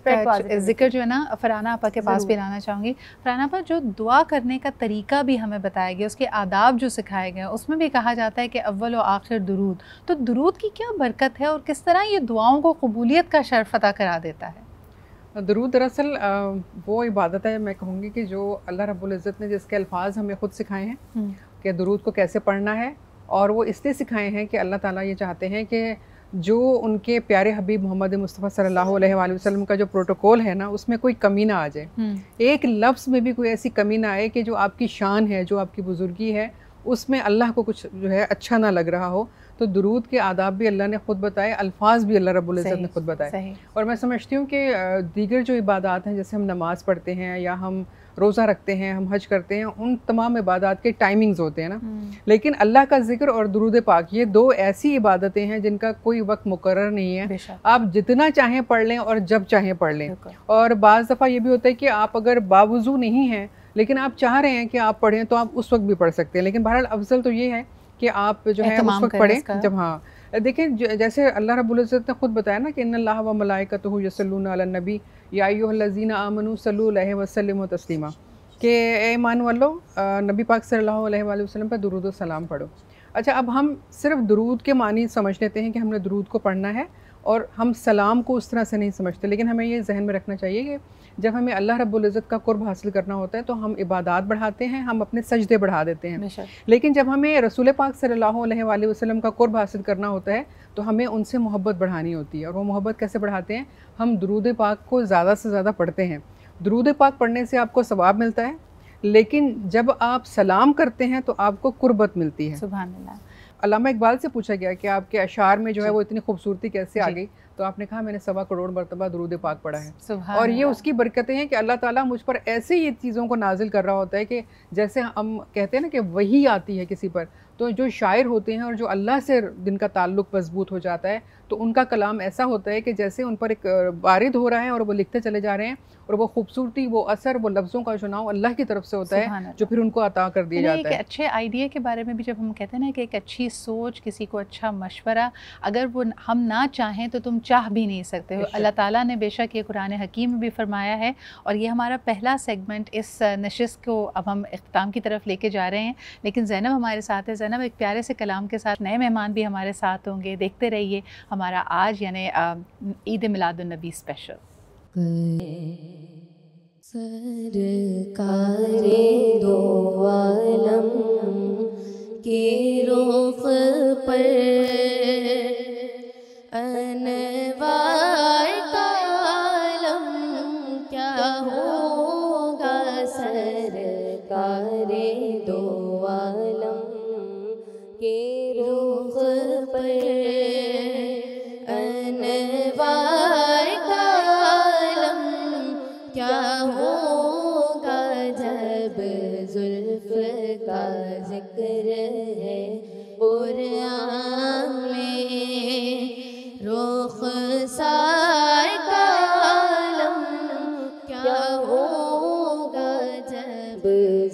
जिक्र जो है ना फरहाना आपा के पास भी लाना चाहूँगी। फरहाना आपा, जो दुआ करने का तरीका भी हमें बताया गया, उसके आदाब जो सिखाए गए, उसमें भी कहा जाता है कि अव्वल व आखिर दुरूद। तो दुरूद की क्या बरकत है और किस तरह ये दुआओं को कबूलियत का शर्फ अता करा देता है? दुरूद दरअसल वो इबादत है, मैं कहूँगी कि जो अल्लाह रब्बुल इज़्ज़त ने जिसके अल्फाज हमें ख़ुद सिखाए हैं कि दुरूद को कैसे पढ़ना है, और वो इसलिए सिखाए हैं कि अल्लाह ताला ये चाहते हैं कि जो उनके प्यारे हबीब मोहम्मद मुस्तफ़ा सल्लल्लाहु अलैहि वसल्लम का जो प्रोटोकॉल है ना, उसमें कोई कमी ना आ जाए, एक लफ्ज़ में भी कोई ऐसी कमी ना आए कि जो आपकी शान है, जो आपकी बुज़ुर्गी है, उसमें अल्लाह को कुछ जो है अच्छा ना लग रहा हो। तो दुरूद के आदाब भी अल्लाह ने ख़ुद बताए, अल्फाज भी अल्लाह रब्बुल इज़्ज़त ने ख़ुद बताए। और मैं समझती हूँ कि दीगर जो इबादत हैं, जैसे हम नमाज़ पढ़ते हैं या हम रोज़ा रखते हैं, हम हज करते हैं, उन तमाम इबादत के टाइमिंग्स होते हैं ना, लेकिन अल्लाह का ज़िक्र और दुरूद पाक, ये दो ऐसी इबादतें हैं जिनका कोई वक्त मुकर्रर नहीं है। आप जितना चाहें पढ़ लें और जब चाहें पढ़ लें। और बाज़ दफ़ा ये भी होता है कि आप अगर बावुज़ू नहीं हैं लेकिन आप चाह रहे हैं कि आप पढ़ें, तो आप उस वक्त भी पढ़ सकते हैं। लेकिन बहरहाल अफजल तो ये है कि आप जो है उस वक्त पढ़ें जब, हाँ देखें, जैसे अल्लाह रब्बुल इज़्ज़त ने खुद बताया ना कि इन्नल्लाह व मलाइकतुहु यसल्लूना अलन नबी या अय्युहल्लज़ीना आमनू सल्लु अलैहि वसल्लिमु तस्लीमा, कि ए ईमान वालो नबी पाक सल्लल्लाहु अलैहि वसल्लम पर दुरूद व सलाम पढ़ो। अच्छा, अब हम सिर्फ दुरूद के मानी समझ लेते हैं कि हमने दुरूद को पढ़ना है, और हम सलाम को उस तरह से नहीं समझते। लेकिन हमें ये जहन में रखना चाहिए कि जब हमें अल्लाह रब्बुल इज़्ज़त का कुर्ब हासिल करना होता है तो हम इबादत बढ़ाते हैं, हम अपने सजदे बढ़ा देते हैं। लेकिन जब हमें रसूल पाक सल्लल्लाहु अलैहि वसल्लम का कुर्ब हासिल करना होता है तो हमें उनसे मोहब्बत बढ़ानी होती है। और वो मोहब्बत कैसे बढ़ाते हैं? हम दुरूद पाक को ज़्यादा से ज़्यादा पढ़ते हैं। दुरूद पाक पढ़ने से आपको सवाब मिलता है, लेकिन जब आप सलाम करते हैं तो आपको कुर्बत मिलती है। सुभान अल्लाह। अल्लामा इकबाल से पूछा गया कि आपके अशार में जो है वो इतनी खूबसूरती कैसे आ गई, तो आपने कहा मैंने 1.25 करोड़ मरतबा दुरूद पाक पढ़ा है। और ये उसकी बरकतें हैं कि अल्लाह ताला मुझ पर ऐसे ये चीज़ों को नाजिल कर रहा होता है कि जैसे हम कहते हैं ना कि वही आती है किसी पर, तो जो शायर होते हैं और जो अल्लाह से जिनका ताल्लुक़ मजबूत हो जाता है, तो उनका कलाम ऐसा होता है कि जैसे उन पर एक बारिद हो रहा है और वो लिखते चले जा रहे हैं, और वो खूबसूरती, वो असर, वो लफ्ज़ों का चुनाव अल्लाह की तरफ से होता है जो फिर उनको अता कर दिया जाता है। एक अच्छे आइडिया के बारे में भी जब हम कहते हैं ना कि एक अच्छी सोच, किसी को अच्छा मशवरा, अगर वो हम ना चाहें तो तुम चाह भी नहीं सकते हो। अल्लाह ताला ने बेशक ये कुरान हकीम में भी फरमाया है। और ये हमारा पहला सेगमेंट इस नशिस्त को अब हम इख्तिताम की तरफ लेके जा रहे हैं, लेकिन ज़ैनब हमारे साथ है। ज़ैनब, एक प्यारे से कलाम के साथ नए मेहमान भी हमारे साथ होंगे, देखते रहिए हमारा आज यानी ईद मिलादुन नबी स्पेशल। सरकारे दो आलम के रुख पर अनवार का आलम क्या होगा, सरकारे दो आलम के रुख पर अनवार का आलम क्या होगा, जब जुल्फ का जिक्र है कुरान में, रुखसार का आलम क्या होगा, जब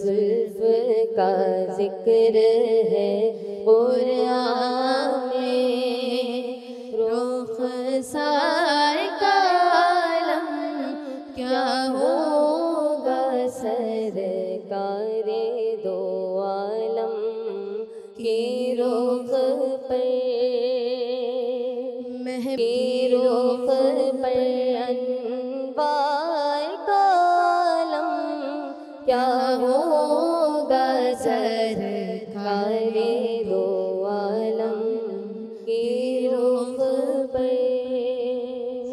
जुल्फ का जिक्र है कुरान में, रुखसार का आलम क्या होगा, सरकारे दो आलम के रुख पर, महके रुख पर अनवार का आलम क्या होगा, सरकारे दो आलम के रुख पर।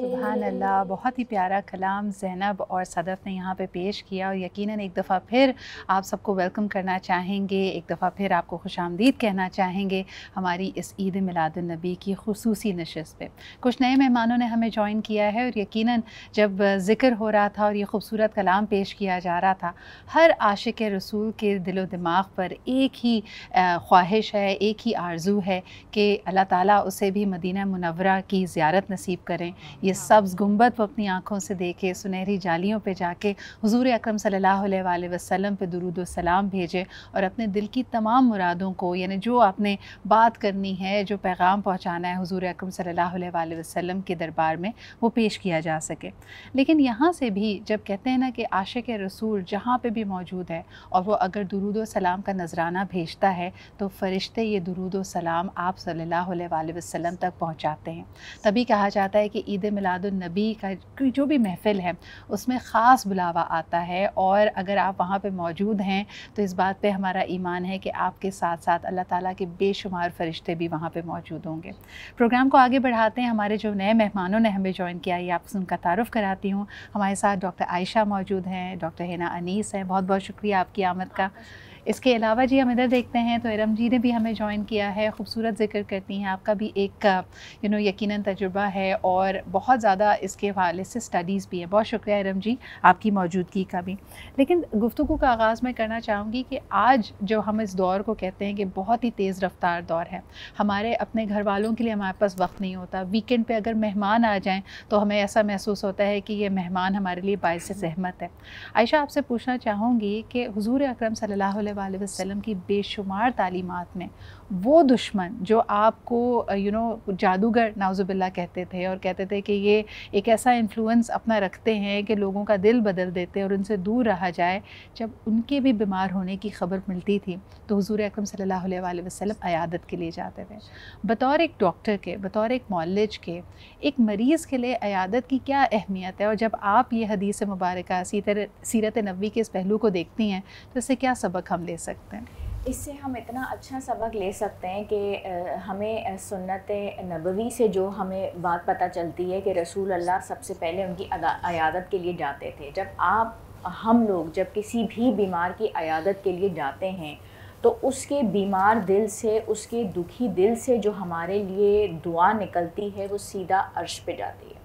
सुभान अल्लाह, बहुत ही प्यारा कलाम ज़ैनब और सदफ़ ने यहाँ पे पेश किया। और यकीनन एक दफ़ा फिर आप सबको वेलकम करना चाहेंगे, एक दफ़ा फिर आपको खुशामदीद कहना चाहेंगे हमारी इस ईद मिलादुन नबी की खुसूसी नशिस्त पे। कुछ नए मेहमानों ने हमें जॉइन किया है, और यकीनन जब ज़िक्र हो रहा था और ये खूबसूरत कलाम पेश किया जा रहा था, हर आशिक रसूल के दिलो दिमाग पर एक ही ख्वाहिश है, एक ही आरज़ू है कि अल्लाह ताला उसे भी मदीना मुनव्वरा की ज़ियारत नसीब करें, ये सब्ज़ गुंबद मोहब्बत वो अपनी आँखों से देखे, सुनहरी जालियों पे जाके हुजूर अकरम सल्लल्लाहु अलैहि वसल्लम पे दुरूद व सलाम भेजे और अपने दिल की तमाम मुरादों को, यानी जो आपने बात करनी है, जो पैगाम पहुँचाना है हुजूर अकरम सल्लल्लाहु अलैहि वसल्लम के दरबार में, वो पेश किया जा सके। लेकिन यहाँ से भी जब कहते हैं ना कि आशिक़ रसूल जहाँ पे भी मौजूद है और वो अगर दुरूद व सलाम का नजराना भेजता है तो फ़रिश्ते ये दुरूद व सलाम आप सल्लल्लाहु अलैहि वसल्लम तक पहुँचाते हैं। तभी कहा जाता है कि ईद मिलादुन नबी का जो भी महफ़िल है उसमें ख़ास बुलावा आता है, और अगर आप वहाँ पे मौजूद हैं तो इस बात पे हमारा ईमान है कि आपके साथ साथ अल्लाह ताला के बेशुमार फ़रिश्ते भी वहाँ पे मौजूद होंगे। प्रोग्राम को आगे बढ़ाते हैं। हमारे जो नए मेहमानों ने हमें ज्वाइन किया, ये आपसे उनका तारुफ़ कराती हूँ। हमारे साथ डॉक्टर आयशा मौजूद हैं, डॉक्टर हिना अनीस हैं, बहुत बहुत शुक्रिया आपकी आमद का। इसके अलावा जी हम इधर देखते हैं तो इरम जी ने भी हमें ज्वाइन किया है, खूबसूरत ज़िक्र करती हैं। आपका भी एक यकीनन तजुर्बा है और बहुत ज़्यादा इसके हवाले से स्टडीज़ भी है। बहुत शुक्रिया इरम जी आपकी मौजूदगी का भी। लेकिन गुफ्तगू का आगाज़ मैं करना चाहूँगी कि आज जो हम इस दौर को कहते हैं कि बहुत ही तेज़ रफ्तार दौर है, हमारे अपने घर वालों के लिए हमारे पास वक्त नहीं होता। वीकेंड पे अगर मेहमान आ जाएँ तो हमें ऐसा महसूस होता है कि ये मेहमान हमारे लिए बाइस ज़हमत है। आयशा, आपसे पूछना चाहूँगी कि हुज़ूर अकरम सल्लल्लाहु अलैहि वसल्लम की बेशुमार तालीमात में वो दुश्मन जो आपको जादूगर नाउज़ुबिल्लाह कहते थे और कहते थे कि ये एक ऐसा इन्फ्लुएंस अपना रखते हैं कि लोगों का दिल बदल देते हैं और उनसे दूर रहा जाए, जब उनके भी बीमार होने की ख़बर मिलती थी तो हुज़ूर अकरम सल्लल्लाहु अलैहि वसल्लम अयादत के लिए जाते थे। बतौर एक डॉक्टर के, बतौर एक मौलिज के, एक मरीज़ के लिए अयादत की क्या अहमियत है, और जब आप ये हदीस मुबारक सीरत नबवी के इस पहलू को देखती हैं तो इससे क्या सबक हम ले सकते हैं? इससे हम इतना अच्छा सबक ले सकते हैं कि हमें सुन्नत नबवी से जो हमें बात पता चलती है कि रसूल अल्लाह सबसे पहले उनकी अयादत के लिए जाते थे। जब हम लोग जब किसी भी बीमार की अयादत के लिए जाते हैं तो उसके बीमार दिल से, उसके दुखी दिल से जो हमारे लिए दुआ निकलती है वो सीधा अर्श पे जाती है,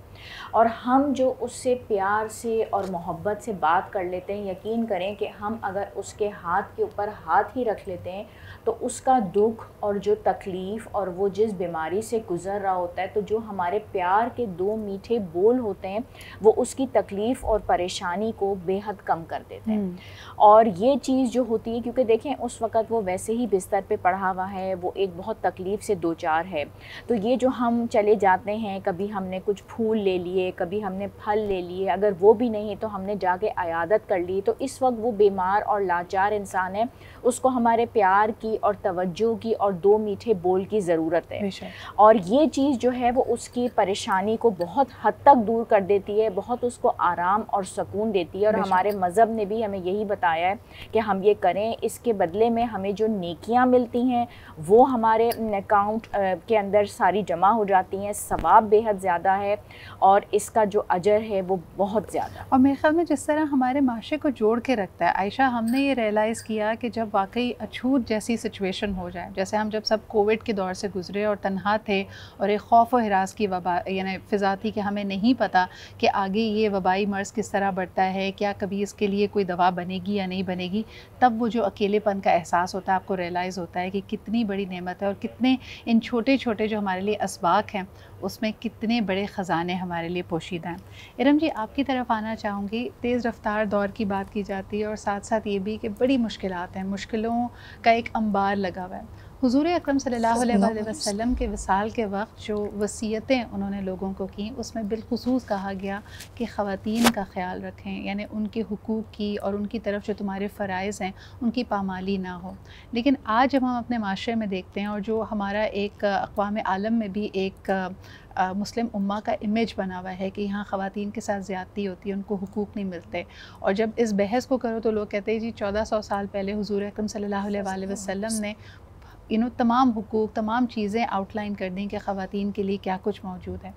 और हम जो उससे प्यार से और मोहब्बत से बात कर लेते हैं, यकीन करें कि हम अगर उसके हाथ के ऊपर हाथ ही रख लेते हैं तो उसका दुख और जो तकलीफ़ और वो जिस बीमारी से गुज़र रहा होता है, तो जो हमारे प्यार के दो मीठे बोल होते हैं वो उसकी तकलीफ़ और परेशानी को बेहद कम कर देते हैं। और ये चीज़ जो होती है, क्योंकि देखें उस वक़्त वो वैसे ही बिस्तर पे पड़ा हुआ है, वो एक बहुत तकलीफ़ से दो चार है, तो ये जो हम चले जाते हैं, कभी हमने कुछ फूल ले लिए, कभी हमने फल ले लिए, अगर वो भी नहीं तो हमने जाके अयादत कर ली, तो इस वक्त वो बीमार और लाचार इंसान है, उसको हमारे प्यार की और तवज्जो की और दो मीठे बोल की ज़रूरत है। और ये चीज़ जो है वो उसकी परेशानी को बहुत हद तक दूर कर देती है, बहुत उसको आराम और सुकून देती है। और हमारे मज़हब ने भी हमें यही बताया है कि हम ये करें, इसके बदले में हमें जो नेकियां मिलती हैं वो हमारे अकाउंट के अंदर सारी जमा हो जाती हैं, सवाब बेहद ज़्यादा है और इसका जो अजर है वो बहुत ज़्यादा। और मेरे ख्याल में जिस तरह हमारे माशरे को जोड़ के रखता है आयशा, हमने ये रियलाइज़ किया कि जब वाकई अछूत जैसी सिचुएशन हो जाए, जैसे हम जब सब कोविड के दौर से गुजरे और तन्हा थे और एक खौफ व हिरास की वबा यानी फ़िज़ा थी कि हमें नहीं पता कि आगे ये वबाई मर्ज़ किस तरह बढ़ता है, क्या कभी इसके लिए कोई दवा बनेगी या नहीं बनेगी, तब वो जो अकेलेपन का एहसास होता है, आपको रियलाइज़ होता है कि कितनी बड़ी नेमत है और कितने इन छोटे छोटे जो हमारे लिए असबाक हैं उसमें कितने बड़े ख़जाने हमारे लिए पोशीदा हैं। इरम जी, आपकी तरफ आना चाहूँगी। तेज़ रफ्तार दौर की बात की जाती है और साथ साथ ये भी कि बड़ी मुश्किलात हैं, मुश्किलों का एक अंबार लगा हुआ है। हुज़ूर अकरम सल्लल्लाहु अलैहि वसल्लम के विसाल के वक्त जो वसीयतें उन्होंने लोगों को की, उसमें बिलखुसूस कहा गया कि ख़वातीन का ख़्याल रखें, यानी उनके हुकूक की और उनकी तरफ जो तुम्हारे फ़राइज़ हैं उनकी पामाली ना हो। लेकिन आज जब हम अपने माशरे में देखते हैं और जो हमारा एक अक़वाम आलम में भी एक मुस्लिम उम्मा का इमेज बना हुआ है कि यहाँ ख़वातीन के साथ ज़्यादती होती है, उनको हुकूक नहीं मिलते, और जब इस बहस को करो तो लोग कहते हैं जी 1400 साल पहले हुज़ूर अकरम सल्लल्लाहु अलैहि वसल्लम ने तमाम हुकूक, तमाम चीज़ें आउटलाइन कर दी कि ख़वातीन के लिए क्या कुछ मौजूद है।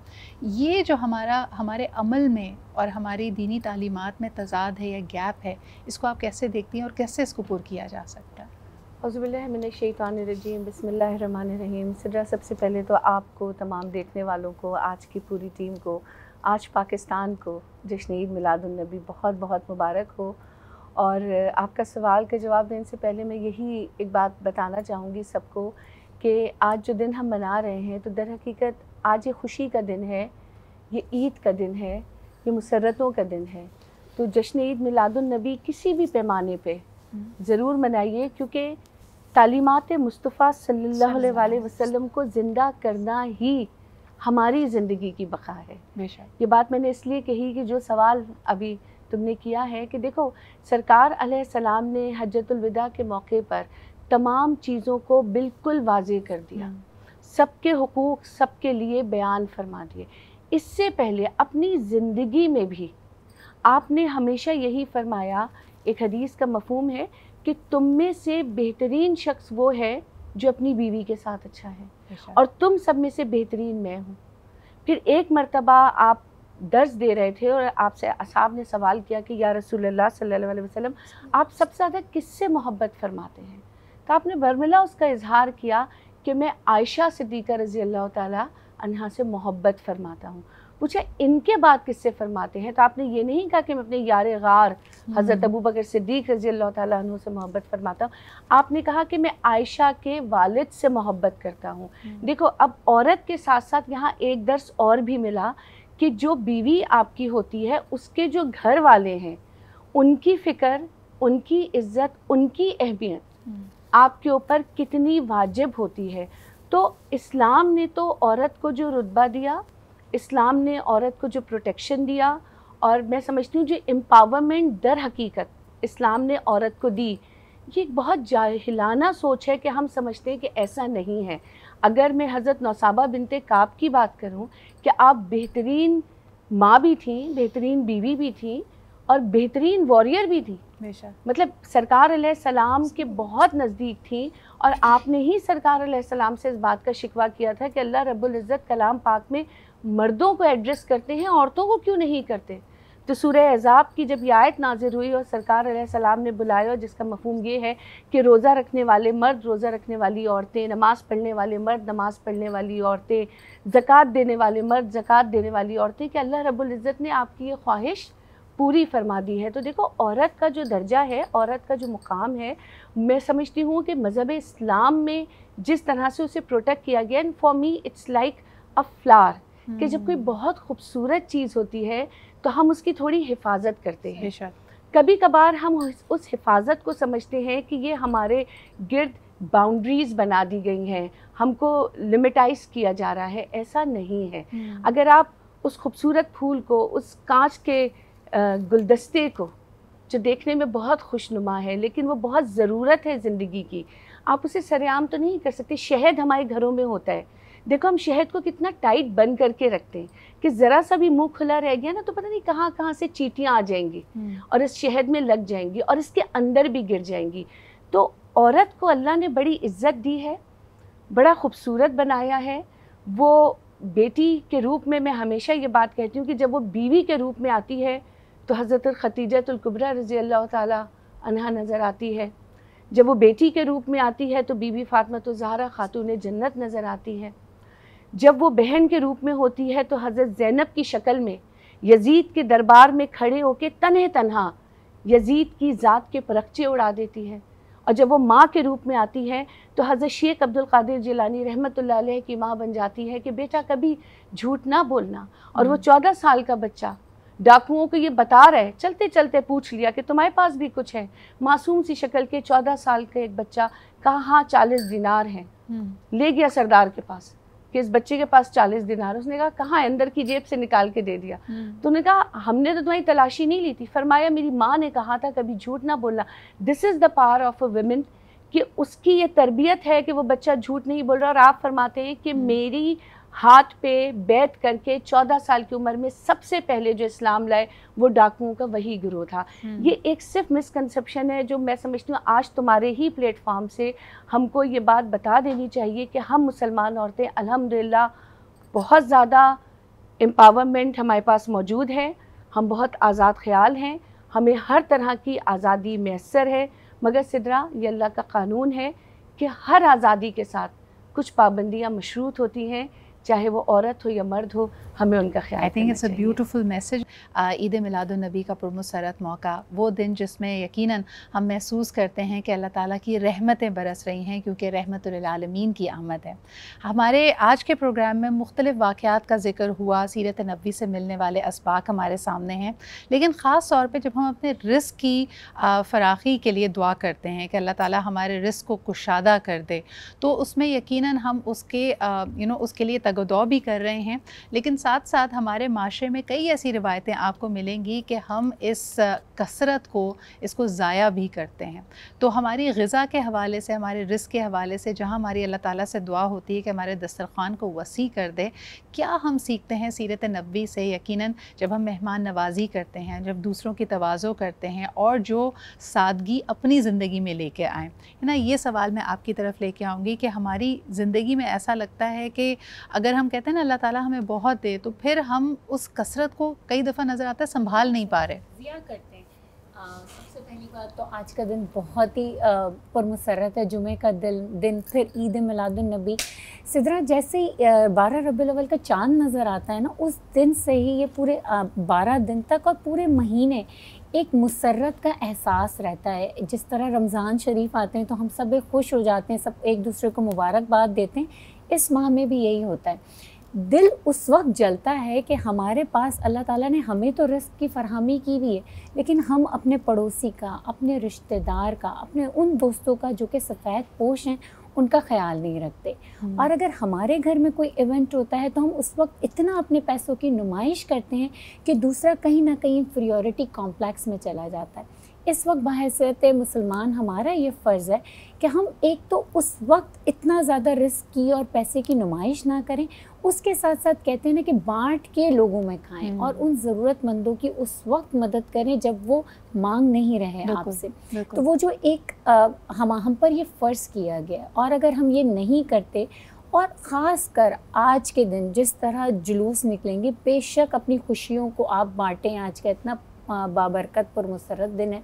ये जो हमारे अमल में और हमारी दीनी तालीमात में तज़ाद है या गैप है, इसको आप कैसे देखती हैं और कैसे इसको पूरा किया जा सकता है? औज़ुबिल्लाहिमिनश्शैतानिर्रजीम, बिस्मिल्लाहिर्रहमानिर्रहीम। सिद्रा, सबसे पहले तो आपको, तमाम देखने वालों को, आज की पूरी टीम को, आज पाकिस्तान को जश्न ईद मिलादुन नबी बहुत बहुत मुबारक हो। और आपका सवाल के जवाब देने से पहले मैं यही एक बात बताना चाहूँगी सबको कि आज जो दिन हम मना रहे हैं तो दर हकीकत आज ये खुशी का दिन है, ये ईद का दिन है ये मुसर्रतों का दिन है, तो जश्न ईद मिलादुन नबी किसी भी पैमाने पे ज़रूर मनाइए, क्योंकि तालीमात मुस्तफ़ा सल्लल्लाहु अलैहि वसल्लम को ज़िंदा करना ही हमारी ज़िंदगी की बका है। ये बात मैंने इसलिए कही कि जो सवाल अभी तुमने किया है कि देखो, सरकार अलैहिस्सलाम ने हज्जतुल विदा के मौके पर तमाम चीज़ों को बिल्कुल वाज़ेह कर दिया, सबके हुकूक सबके लिए बयान फरमा दिए। इससे पहले अपनी ज़िंदगी में भी आपने हमेशा यही फरमाया, एक हदीस का मफ़हूम है कि तुम में से बेहतरीन शख्स वो है जो अपनी बीवी के साथ अच्छा है, और तुम सब में से बेहतरीन मैं हूँ। फिर एक मर्तबा आप दर्स दे रहे थे और आपसे असहाब ने सवाल किया कि या रसूलुल्लाह सल्लल्लाहु अलैहि वसल्लम, आप सबसे ज़्यादा किससे मोहब्बत फरमाते हैं? तो आपने बरमिला उसका इजहार किया कि मैं आयशा सिद्दीक़ा रज़ी अल्लाह ताला अन्हा से मोहब्बत फरमाता हूँ। पूछा इनके बाद किससे फरमाते हैं? तो आपने ये नहीं कहा कि मैं अपने यारे गार हज़रत अबू बकर सिद्दीक़ रज़ी अल्लाह ताला अन्हु से मोहब्बत फरमाता हूँ। आपने कहा कि मैं आयशा के वालिद से मोहब्बत करता हूँ। देखो, अब औरत के साथ साथ यहाँ एक दर्स और भी मिला कि जो बीवी आपकी होती है, उसके जो घर वाले हैं, उनकी फ़िक्र, उनकी इज़्ज़त, उनकी अहमियत आपके ऊपर कितनी वाजिब होती है। तो इस्लाम ने तो औरत को जो रुतबा दिया, इस्लाम ने औरत को जो प्रोटेक्शन दिया, और मैं समझती हूँ जो एम्पावरमेंट दर हकीकत इस्लाम ने औरत को दी, ये एक बहुत जाहिलाना सोच है कि हम समझते हैं कि ऐसा नहीं है। अगर मैं हज़रत नौसाबा बिनते काब की बात करूं कि आप बेहतरीन माँ भी थीं, बेहतरीन बीवी भी थीं, और बेहतरीन वॉरियर भी थी, मतलब सरकार अलैहिस्सलाम के बहुत नज़दीक थी। और आपने ही सरकार अलैहिस्सलाम से इस बात का शिकवा किया था कि अल्लाह रब्बुल इज़्ज़त कलाम पाक में मर्दों को एड्रेस करते हैं, औरतों को क्यों नहीं करते? तो सूरह अहज़ाब की जब ये आयत नाज़िल हुई और सरकार अलैहिस्सलाम ने बुलाया, जिसका मफ़हूम ये है कि रोज़ा रखने वाले मर्द, रोज़ा रखने वाली औरतें, नमाज़ पढ़ने वाले मर्द, नमाज़ पढ़ने वाली औरतें, ज़कात देने वाले मर्द, ज़कात देने वाली औरतें, कि अल्लाह रब्बुल इज़्ज़त ने आपकी ये ख्वाहिश पूरी फरमा दी है। तो देखो, औरत का जो दर्जा है, औरत का जो मुकाम है, मैं समझती हूँ कि मज़हब इस्लाम में जिस तरह से उसे प्रोटेक्ट किया गया, and for me it's like a flower, कि जब कोई बहुत खूबसूरत चीज़ होती है तो हम उसकी थोड़ी हिफाजत करते हैं। कभी कभार हम उस हिफाजत को समझते हैं कि ये हमारे गिर्द बाउंड्रीज़ बना दी गई हैं, हमको लिमिटाइज किया जा रहा है। ऐसा नहीं है। अगर आप उस खूबसूरत फूल को, उस कांच के गुलदस्ते को, जो देखने में बहुत खुशनुमा है लेकिन वो बहुत ज़रूरत है ज़िंदगी की, आप उसे सरेआम तो नहीं कर सकते। शहद हमारे घरों में होता है, देखो हम शहद को कितना टाइट बंद करके रखते हैं कि ज़रा सा भी मुंह खुला रह गया ना तो पता नहीं कहाँ कहाँ से चींटियाँ आ जाएंगी और इस शहद में लग जाएंगी और इसके अंदर भी गिर जाएंगी। तो औरत को अल्लाह ने बड़ी इज्जत दी है, बड़ा खूबसूरत बनाया है। वो बेटी के रूप में, मैं हमेशा ये बात कहती हूँ कि जब वो बीवी के रूप में आती है तो हज़रत खदीजतुल कुबरा रज़ी अल्लाह ताला अन्हा नज़र आती है। जब वो बेटी के रूप में आती है तो बीबी फातिमा ज़हरा खातून जन्नत नज़र आती है। जब वो बहन के रूप में होती है तो हज़रत ज़ैनब की शक्ल में यजीद के दरबार में खड़े होकर तन्हे तन्हा यजीद की ज़ात के परखचे उड़ा देती है। और जब वो माँ के रूप में आती है तो हज़रत शेख अब्दुल कादिर जिलानी रहमतुल्लाह अलैह की माँ बन जाती है कि बेटा कभी झूठ ना बोलना। और वो 14 साल का बच्चा डाकुओं को ये बता रहे, चलते चलते पूछ लिया कि तुम्हारे पास भी कुछ है। मासूम सी शक्ल के 14 साल का एक बच्चा कहा हाँ 40 दिनार हैं। ले गया सरदार के पास कि इस बच्चे के पास 40 दिनार। उसने कहा कहाँ, अंदर की जेब से निकाल के दे दिया। तो उन्होंने कहा हमने तो तुम्हारी तलाशी नहीं ली थी। फरमाया मेरी माँ ने कहा था कभी झूठ ना बोलना। This is the power of a women, कि उसकी ये तरबियत है कि वो बच्चा झूठ नहीं बोल रहा। और आप फरमाते हैं कि मेरी हाथ पे बैत करके 14 साल की उम्र में सबसे पहले जो इस्लाम लाए वो डाकुओं का वही गिरोह था। ये एक सिर्फ मिसकंसेप्शन है जो मैं समझती हूँ आज तुम्हारे ही प्लेटफॉर्म से हमको ये बात बता देनी चाहिए कि हम मुसलमान औरतें अल्हम्दुलिल्लाह बहुत ज़्यादा एम्पावरमेंट हमारे पास मौजूद है। हम बहुत आज़ाद ख्याल हैं, हमें हर तरह की आज़ादी मैसर है। मगर सिदरा ये अल्लाह का कानून है कि हर आज़ादी के साथ कुछ पाबंदियाँ मशरूत होती हैं, चाहे वो औरत हो या मर्द हो। हमें उनका ख्याल आई थिंक इट्स अ चाहिए। Beautiful message. ईद मिलादुन्नबी का पुरमसरत मौका, वो दिन जिसमें यकीनन हम महसूस करते हैं कि अल्लाह ताला की रहमतें बरस रही हैं, क्योंकि रहमतुल आलमीन की आमद है। हमारे आज के प्रोग्राम में मुख्तलिफ़ वाक़यात का ज़िक्र हुआ, सीरत नबवी से मिलने वाले असबाक हमारे सामने हैं, लेकिन ख़ास तौर पे जब हम अपने रिस्क की फ़राखी के लिए दुआ करते हैं कि अल्लाह ताला हमारे रिस्क को कुशादा कर दे, तो उसमें यकीनन हम उसके उसके लिए तगदौ भी कर रहे हैं, लेकिन साथ साथ हमारे माशरे में कई ऐसी रिवायतें आपको मिलेंगी कि हम इस कसरत को, इसको ज़ाया भी करते हैं। तो हमारी ग़िज़ा के हवाले से, हमारे रिस्क के हवाले से, जहाँ हमारी अल्लाह ताला से दुआ होती है कि हमारे दस्तरख़्वान को वसी कर दे, क्या हम सीखते हैं सीरत नबवी से? यकीनन जब हम मेहमान नवाज़ी करते हैं, जब दूसरों की तवाज़ो करते हैं और जो सादगी अपनी ज़िंदगी में लेके आएँ, है ना, ये सवाल मैं आपकी तरफ लेके आऊँगी कि हमारी ज़िंदगी में ऐसा लगता है कि अगर हम कहते हैं ना अल्लाह ताला हमें बहुत दे, तो फिर हम उस कसरत को कई दफ़ा नज़र आता है संभाल नहीं पा रहे, ज़िया करते हैं। सबसे पहली बात तो आज का दिन बहुत ही पुरमसरत है, जुमे का दिन, फिर ईद मिलादुन्नबी। सिदरा जैसे ही 12 रबीउल अव्वल का चाँद नज़र आता है ना, उस दिन से ही ये पूरे 12 दिन तक और पूरे महीने एक मुसर्रत का एहसास रहता है। जिस तरह रमज़ान शरीफ आते हैं तो हम सब खुश हो जाते हैं, सब एक दूसरे को मुबारकबाद देते हैं, इस माह में भी यही होता है। दिल उस वक्त जलता है कि हमारे पास अल्लाह ताला ने हमें तो रिस्क की फरहमी की भी है, लेकिन हम अपने पड़ोसी का, अपने रिश्तेदार का, अपने उन दोस्तों का जो कि सफ़ेद पोश हैं, उनका ख्याल नहीं रखते। और अगर हमारे घर में कोई इवेंट होता है तो हम उस वक्त इतना अपने पैसों की नुमाइश करते हैं कि दूसरा कहीं ना कहीं इंफीरियॉरिटी कॉम्प्लेक्स में चला जाता है। इस वक्त बहैसियत मुसलमान हमारा ये फ़र्ज़ है कि हम एक तो उस वक्त इतना ज़्यादा रिस्क की और पैसे की नुमाइश ना करें, उसके साथ साथ कहते हैं ना कि बांट के लोगों में खाएं और उन ज़रूरतमंदों की उस वक्त मदद करें जब वो मांग नहीं रहे आपसे। तो वो जो एक हम पर ये फ़र्ज़ किया गया, और अगर हम ये नहीं करते, और ख़ास कर आज के दिन जिस तरह जुलूस निकलेंगे, बेशक अपनी खुशियों को आप बाँटें, आज का इतना बाबरकत पुरमसरत दिन है,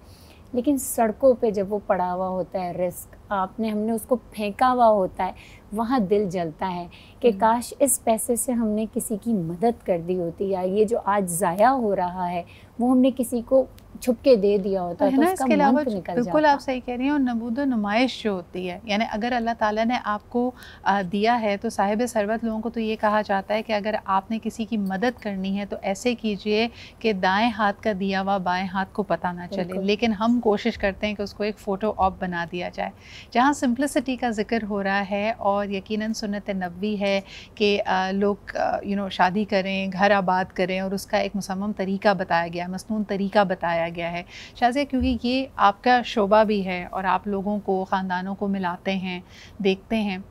लेकिन सड़कों पे जब वो पड़ा हुआ होता है रिस्क, हमने उसको फेंका हुआ होता है, वहाँ दिल जलता है कि काश इस पैसे से हमने किसी की मदद कर दी होती, या ये जो आज ज़ाया हो रहा है वो हमने किसी को छुप के दे दिया होता है, तो उसका मन तो निकल बिल्कुल जाता। आप सही कह रही हैं। और नबूद नुमाइश जो होती है, यानी अगर अल्लाह ताला ने आपको दिया है, तो साहिब सरबत लोगों को तो ये कहा जाता है कि अगर आपने किसी की मदद करनी है तो ऐसे कीजिए कि दाएं हाथ का दिया हुआ बाएं हाथ को पता ना चले। लेकिन हम कोशिश करते हैं कि उसको एक फ़ोटो ऑप बना दिया जाए। जहाँ सिंप्लिसिटी का जिक्र हो रहा है और यकीनन सुन्नत नबवी है कि लोग शादी करें, घर आबाद करें, और उसका एक मुसम्मम तरीका बताया गया है, मसनून तरीका बताया गया है। शाज़िया, क्योंकि ये आपका शोबा भी है और आप लोगों को, ख़ानदानों को मिलाते हैं, देखते हैं।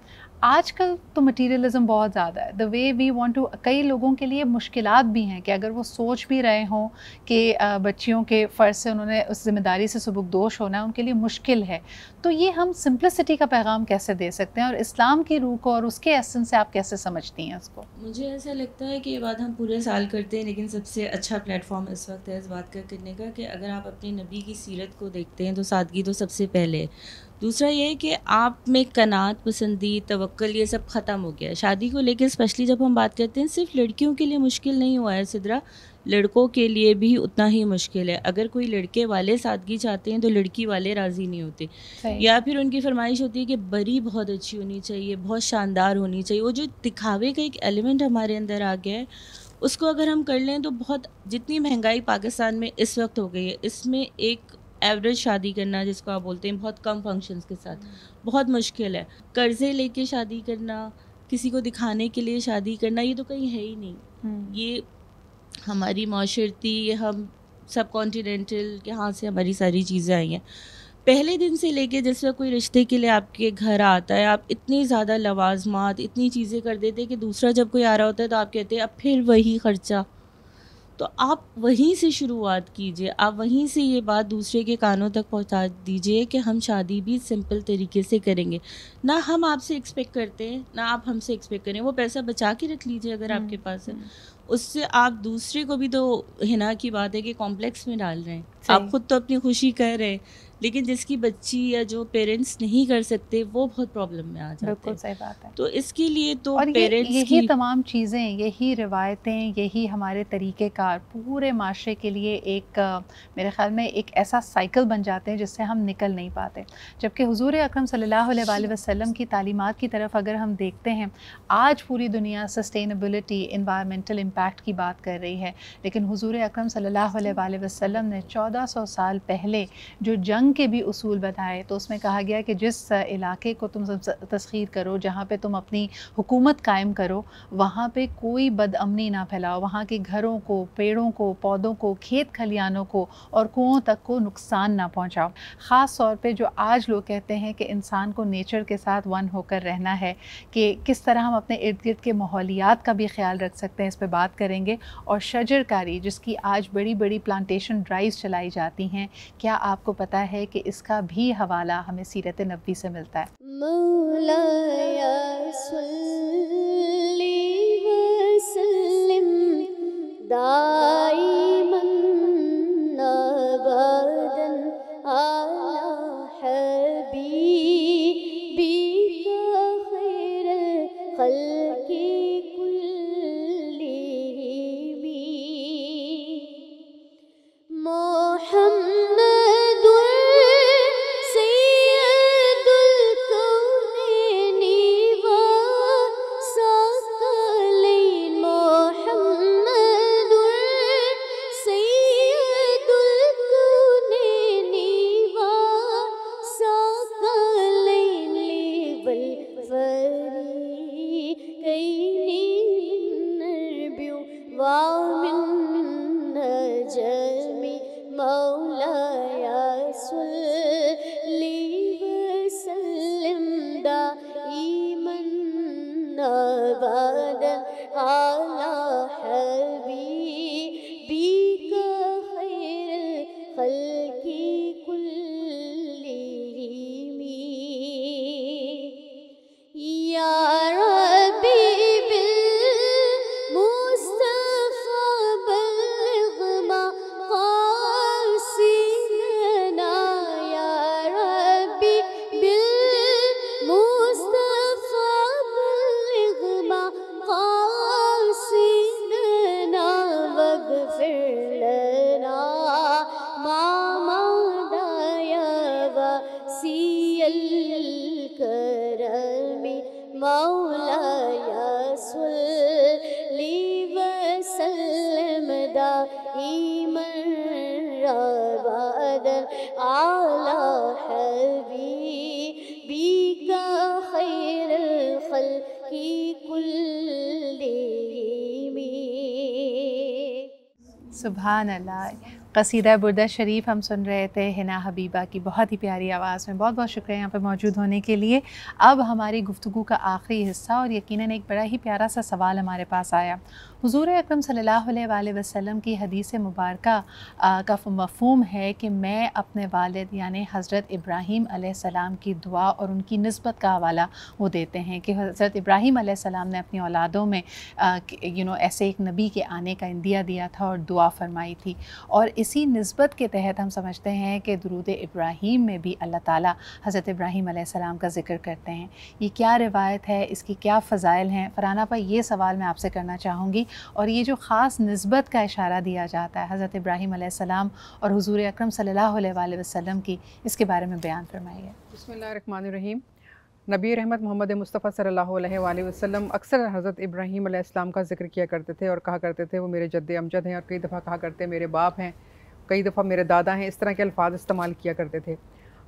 आजकल तो मटीरियलिज़म बहुत ज़्यादा है, the way we want to, कई लोगों के लिए मुश्किलात भी हैं कि अगर वो सोच भी रहे हों कि बच्चियों के फ़र्ज़ से उन्होंने उस ज़िम्मेदारी से सुबुकदोश होना है, उनके लिए मुश्किल है। तो ये हम सिंप्लिसिटी का पैगाम कैसे दे सकते हैं, और इस्लाम की रूह को और उसके एसेंस से आप कैसे समझती हैं उसको? मुझे ऐसा लगता है कि ये बात हम पूरे साल करते हैं, लेकिन सबसे अच्छा प्लेटफॉर्म इस वक्त है इस बात का करने का कि अगर आप अपने नबी की सीरत को देखते हैं तो सादगी तो सबसे पहले है। दूसरा ये है कि आप में कनात, पसंदी, तवक्कुल, ये सब ख़त्म हो गया है। शादी को लेकर स्पेशली जब हम बात करते हैं, सिर्फ लड़कियों के लिए मुश्किल नहीं हुआ है सिद्रा, लड़कों के लिए भी उतना ही मुश्किल है। अगर कोई लड़के वाले सादगी चाहते हैं तो लड़की वाले राज़ी नहीं होते, या फिर उनकी फरमाइश होती है कि बरी बहुत अच्छी होनी चाहिए, बहुत शानदार होनी चाहिए। वो जो दिखावे का एक एलिमेंट हमारे अंदर आ गया है, उसको अगर हम कर लें तो बहुत, जितनी महंगाई पाकिस्तान में इस वक्त हो गई है, इसमें एक एवरेज शादी करना जिसको आप बोलते हैं, बहुत कम फंक्शंस के साथ बहुत मुश्किल है। कर्ज़े लेके शादी करना, किसी को दिखाने के लिए शादी करना, ये तो कहीं है ही नहीं। ये हमारी माशरती, हम सब कॉन्टिनेंटल के यहाँ से हमारी सारी चीज़ें आई हैं। पहले दिन से लेके जिस वक्त कोई रिश्ते के लिए आपके घर आता है, आप इतनी ज़्यादा लवाजमात, इतनी चीज़ें कर देते हैं कि दूसरा जब कोई आ रहा होता है तो आप कहते हैं अब फिर वही ख़र्चा। तो आप वहीं से शुरुआत कीजिए, आप वहीं से ये बात दूसरे के कानों तक पहुंचा दीजिए कि हम शादी भी सिंपल तरीके से करेंगे। ना हम आपसे एक्सपेक्ट करते हैं, ना आप हमसे एक्सपेक्ट करें। वो पैसा बचा के रख लीजिए अगर आपके पास है, उससे आप दूसरे को भी, तो हिना की बात है कि कॉम्प्लेक्स में डाल रहे हैं। आप खुद तो अपनी खुशी कर रहे हैं, लेकिन जिसकी बच्ची या जो पेरेंट्स नहीं कर सकते वो बहुत प्रॉब्लम में आ जाते हैं। बिल्कुल सही बात है। तो इसके लिए तो और पेरेंट्स यही की तमाम चीज़ें, यही रिवायतें, यही हमारे तरीक़ेकार पूरे माशरे के लिए एक मेरे ख़्याल में एक ऐसा साइकिल बन जाते हैं जिससे हम निकल नहीं पाते। जबकि हुज़ूर अकरम सल्लल्लाहु अलैहि वसल्लम की तालीमात की तरफ अगर हम देखते हैं, आज पूरी दुनिया सस्टेनेबिलिटी, एनवायरमेंटल इम्पैक्ट की बात कर रही है, लेकिन हुज़ूर अकरम सल्लल्लाहु अलैहि वसल्लम ने 1400 साल पहले जो जंग के भी उसूल बताए, तो उसमें कहा गया कि जिस इलाके को तुम तस्खीर करो, जहाँ पे तुम अपनी हुकूमत कायम करो, वहाँ पे कोई बदअमनी ना फैलाओ, वहाँ के घरों को, पेड़ों को, पौधों को, खेत खलियानों को और कुओं तक को नुकसान ना पहुँचाओ। ख़ास तौर पे जो आज लोग कहते हैं कि इंसान को नेचर के साथ वन होकर रहना है, कि किस तरह हम अपने इर्द गिर्द के माहौलियात का भी ख्याल रख सकते हैं, इस पे बात करेंगे। और शजरकारी, जिसकी आज बड़ी बड़ी प्लांटेशन ड्राइव्स चलाई जाती हैं, क्या आपको पता है कि इसका भी हवाला हमें सीरत नबवी से मिलता है? दाइमन अबदन अला हबीबिका खैरुल खल्क़ि कुल्लिहिम मुहम्मदुर सय्यदुल कौनैनि व सकलैन मुहम्मदुर सय्यदुल कौनैनि व सकलैन लिवल फरीक़ैनि नरबियु व मिन नजमी मौलाया सल्ली वसल्लिम दाइमन अबदन अला हबीबिका खैरुल खल्क़ि कुल्लिहिम या रब्बी बिल मुस्तफ़ा बल्लिग़ मक़ासिदना या रब्बी बिल मुस्तफ़ा बल्लिग़ मक़ासिदना वग़फ़िर लना मा मदा या वसीअल करमी मौलाया सल्ली वसल्लिम दाइमन अबदन अला हबीबिका खैरुल खल्क़ि कुल्लिहिम। सुभान अल्लाह। क़सीदा बुर्दा शरीफ हम सुन रहे थे हिना हबीबा की बहुत ही प्यारी आवाज़ में। बहुत बहुत शुक्रिया यहाँ पे मौजूद होने के लिए। अब हमारी गुफ्तगू का आखिरी हिस्सा, और यकीनन एक बड़ा ही प्यारा सा सवाल हमारे पास आया। हुज़ूर अकरम सल्लल्लाहु अलैहि वसल्लम की हदीस मुबारका का मफ़हूम है कि मैं अपने वालिद यानी हज़रत इब्राहीम अलैहिस्सलाम की दुआ और उनकी निस्बत का हवाला वो देते हैं कि हज़रत इब्राहीम अलैहिस्सलाम ने अपनी औलादों में ऐसे एक नबी के आने का इंदिया दिया था और दुआ फरमाई थी। और इसी निस्बत के तहत हम समझते हैं कि दुरूद इब्राहीम में भी अल्लाह ताला हज़रत इब्राहीम अलैहिस्सलाम का ज़िक्र करते हैं। ये क्या रिवायत है, इसकी क्या फ़ज़ाइल हैं? फ़रहाना पर ये सवाल मैं आपसे करना चाहूँगी। और ये जो ख़ास निस्बत का इशारा दिया जाता है हज़रत इब्राहीम अलैहिस्सलाम और हुज़ूर अकरम सल्लल्लाहु अलैहि वसल्लम की, इसके बारे में बयान फरमाइए। बिस्मिल्लाहिर्रहमानिर्रहीम। नबी रहमत मोहम्मद मुस्तफ़ा सल्लल्लाहु अलैहि वसल्लम अक्सर हज़रत इब्राहीम अलैहिस्सलाम का ज़िक्र किया करते थे और कहा करते थे वो मेरे जद्द अमजद हैं, और कई दफ़ा कहा करते मेरे बाप हैं, कई दफ़ा मेरे दादा हैं। इस तरह के अल्फाज इस्तेमाल किया करते थे।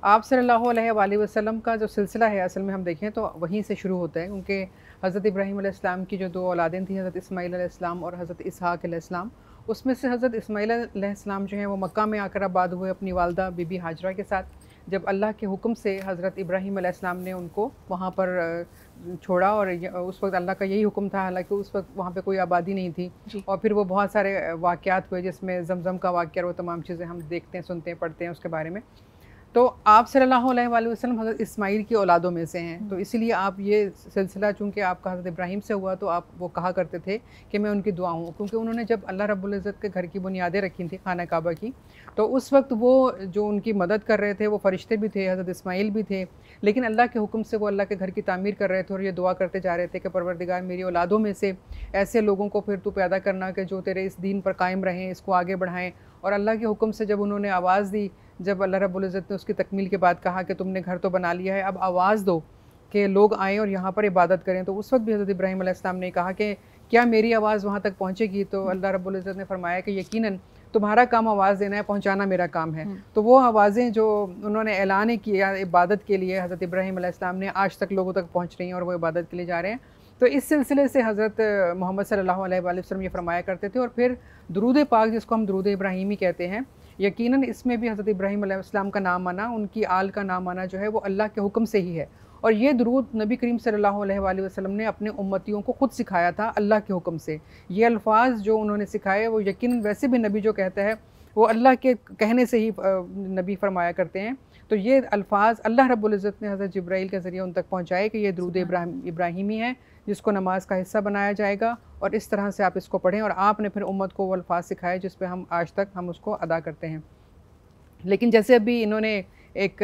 आप सल्लल्लाहु अलैहि वसल्लम का जो सिलसिला है असल में हम देखें तो वहीं से शुरू होता है, क्योंकि हज़रत इब्राहीम अलैहिस्सलाम की जो दो औलादें थी, हज़रत इस्माईल अलैहिस्सलाम और हज़रत इसहाक़ अलैहिस्सलाम, उसमें से हज़रत इस्माईल अलैहिस्सलाम जो हैं वो मक्का में आकर आबाद हुए अपनी वालदा बीबी हाजरा के साथ। जब अल्लाह के हुक्म से हज़रत इब्राहीम अलैहिस्सलाम ने उनको वहाँ पर छोड़ा, और उस वक्त अल्लाह का यही हुक्म था, हालांकि उस वक्त वहाँ पे कोई आबादी नहीं थी। और फिर वो बहुत सारे वाक़यात हुए जिसमें ज़मज़म का वाक़या और वो तमाम चीज़ें हम देखते हैं, सुनते हैं, पढ़ते हैं उसके बारे में। तो आप सल्लल्लाहु अलैहि वसल्लम हज़रत इस्माईल की औलादों में से हैं, तो इसीलिए आप ये सिलसिला चूँकि आपका हज़रत इब्राहीम से हुआ तो आप वो कहा करते थे कि मैं उनकी दुआ हूँ, क्योंकि उन्होंने जब अल्लाह रब्बुल इज़्ज़त के घर की बुनियादें रखी थी खाना काबा की, तो उस वक्त वो जो उनकी मदद कर रहे थे वो फ़रिश्ते भी थे, हज़रत इस्माईल भी थे, लेकिन अल्लाह के हुक्म से वो अल्लाह के घर की तामीर कर रहे थे और ये दुआ करते जा रहे थे कि परवरदिगार मेरी औलादों में से ऐसे लोगों को फिर तू पैदा करना कि जो तेरे इस दीन पर कायम रहें, इसको आगे बढ़ाएँ। और अल्लाह के हुक्म से जब उन्होंने आवाज़ दी, जब अल्लाह रब्बुल इज़्ज़त ने उसकी तकमील के बाद कहा कि तुमने घर तो बना लिया है, अब आवाज़ दो कि लोग आएँ और यहाँ पर इबादत करें, तो उस वक्त भी हज़रत इब्राहीम अलैहिस्सलाम ने कहा कि क्या मेरी आवाज़ वहाँ तक पहुँचेगी? तो अल्लाह रब्बुल इज़्ज़त ने फरमाया कि यकीनन तुम्हारा काम आवाज़ देना है, पहुँचाना मेरा काम है। तो वो आवाज़ें जो उन्होंने ऐलान किया इबादत के लिए हज़रत इब्राहीम अलैहिस्सलाम ने, आज तक लोगों तक पहुँच रही हैं और वो इबादत के लिए जा रहे हैं। तो इस सिलसिले से हज़रत मोहम्मद सल्लल्लाहु अलैहि वसल्लम ये फरमाया करते थे। और फिर दुरूद पाक जिसको हम दुरूद इब्राहीमी कहते हैं, यकीनन इसमें भी हज़रत इब्राहीम अलैहिस्सलाम का नाम आना, उनकी आल का नाम आना जो है वो अल्लाह के हुक्म से ही है। और ये दुरूद नबी करीम सल्लल्लाहु अलैहि वसल्लम ने अपने उम्मतियों को ख़ुद सिखाया था अल्लाह के हुक्म से। ये अल्फाज जो उन्होंने सिखाए वो यकीनन वैसे भी नबी जो कहता है वो अल्लाह के कहने से ही नबी फरमाया करते हैं। तो ये अल्फाज अल्लाह रब्बुल इज़्ज़त ने हज़रत जिब्राइल के ज़रिए उन तक पहुँचाए कि ये दुरूद इब्राहीमी है जिसको नमाज का हिस्सा बनाया जाएगा और इस तरह से आप इसको पढ़ें। और आपने फिर उम्मत को वो अल्फाज सिखाए जिस पे हम आज तक हम उसको अदा करते हैं। लेकिन जैसे अभी इन्होंने एक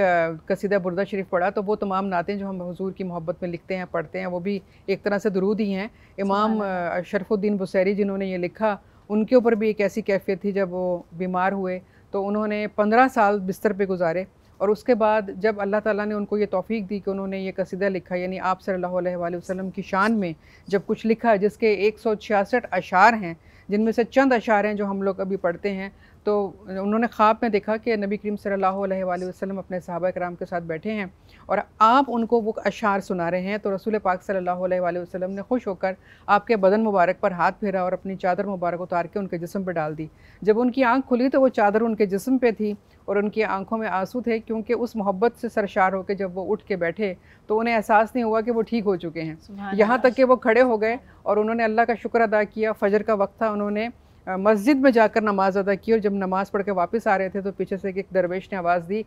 कसीदा बुर्दा शरीफ पढ़ा, तो वो तमाम नातें जो हम हुजूर की मोहब्बत में लिखते हैं, पढ़ते हैं, वो भी एक तरह से दुरूद ही हैं। इमाम शरफुद्दीन बुसैरी जिन्होंने ये लिखा, उनके ऊपर भी एक ऐसी कैफियत थी जब वो बीमार हुए तो उन्होंने 15 साल बिस्तर पे गुजारे और उसके बाद जब अल्लाह ताला ने उनको ये तौफीक दी कि उन्होंने ये कसीदा लिखा, यानी आप सल्लल्लाहु अलैहि वसल्लम की शान में जब कुछ लिखा, जिसके 166 अशार हैं, जिनमें से चंद अशार हैं जो हम लोग अभी पढ़ते हैं, तो उन्होंने ख्वाब में देखा कि नबी करीम सल्लल्लाहु अलैहि वसल्लम अपने सहाबा कराम के साथ बैठे हैं और आप उनको वो अशार सुना रहे हैं। तो रसूल पाक सल्लल्लाहु अलैहि वसल्लम ने खुश होकर आपके बदन मुबारक पर हाथ फेरा और अपनी चादर मुबारक उतार के उनके जिस्म पर डाल दी। जब उनकी आँख खुली तो वो चादर उनके जिस्म पे थी और उनकी आंखों में आंसू थे, क्योंकि उस मोहब्बत से सरशार होकर जब वो उठ के बैठे तो उन्हें एहसास नहीं हुआ कि वो ठीक हो चुके हैं। यहाँ तक कि वो खड़े हो गए और उन्होंने अल्लाह का शुक्र अदा किया। फजर का वक्त था, उन्होंने मस्जिद में जाकर नमाज़ अदा की और जब नमाज़ पढ़ के वापस आ रहे थे तो पीछे से एक दरवेश ने आवाज़ दी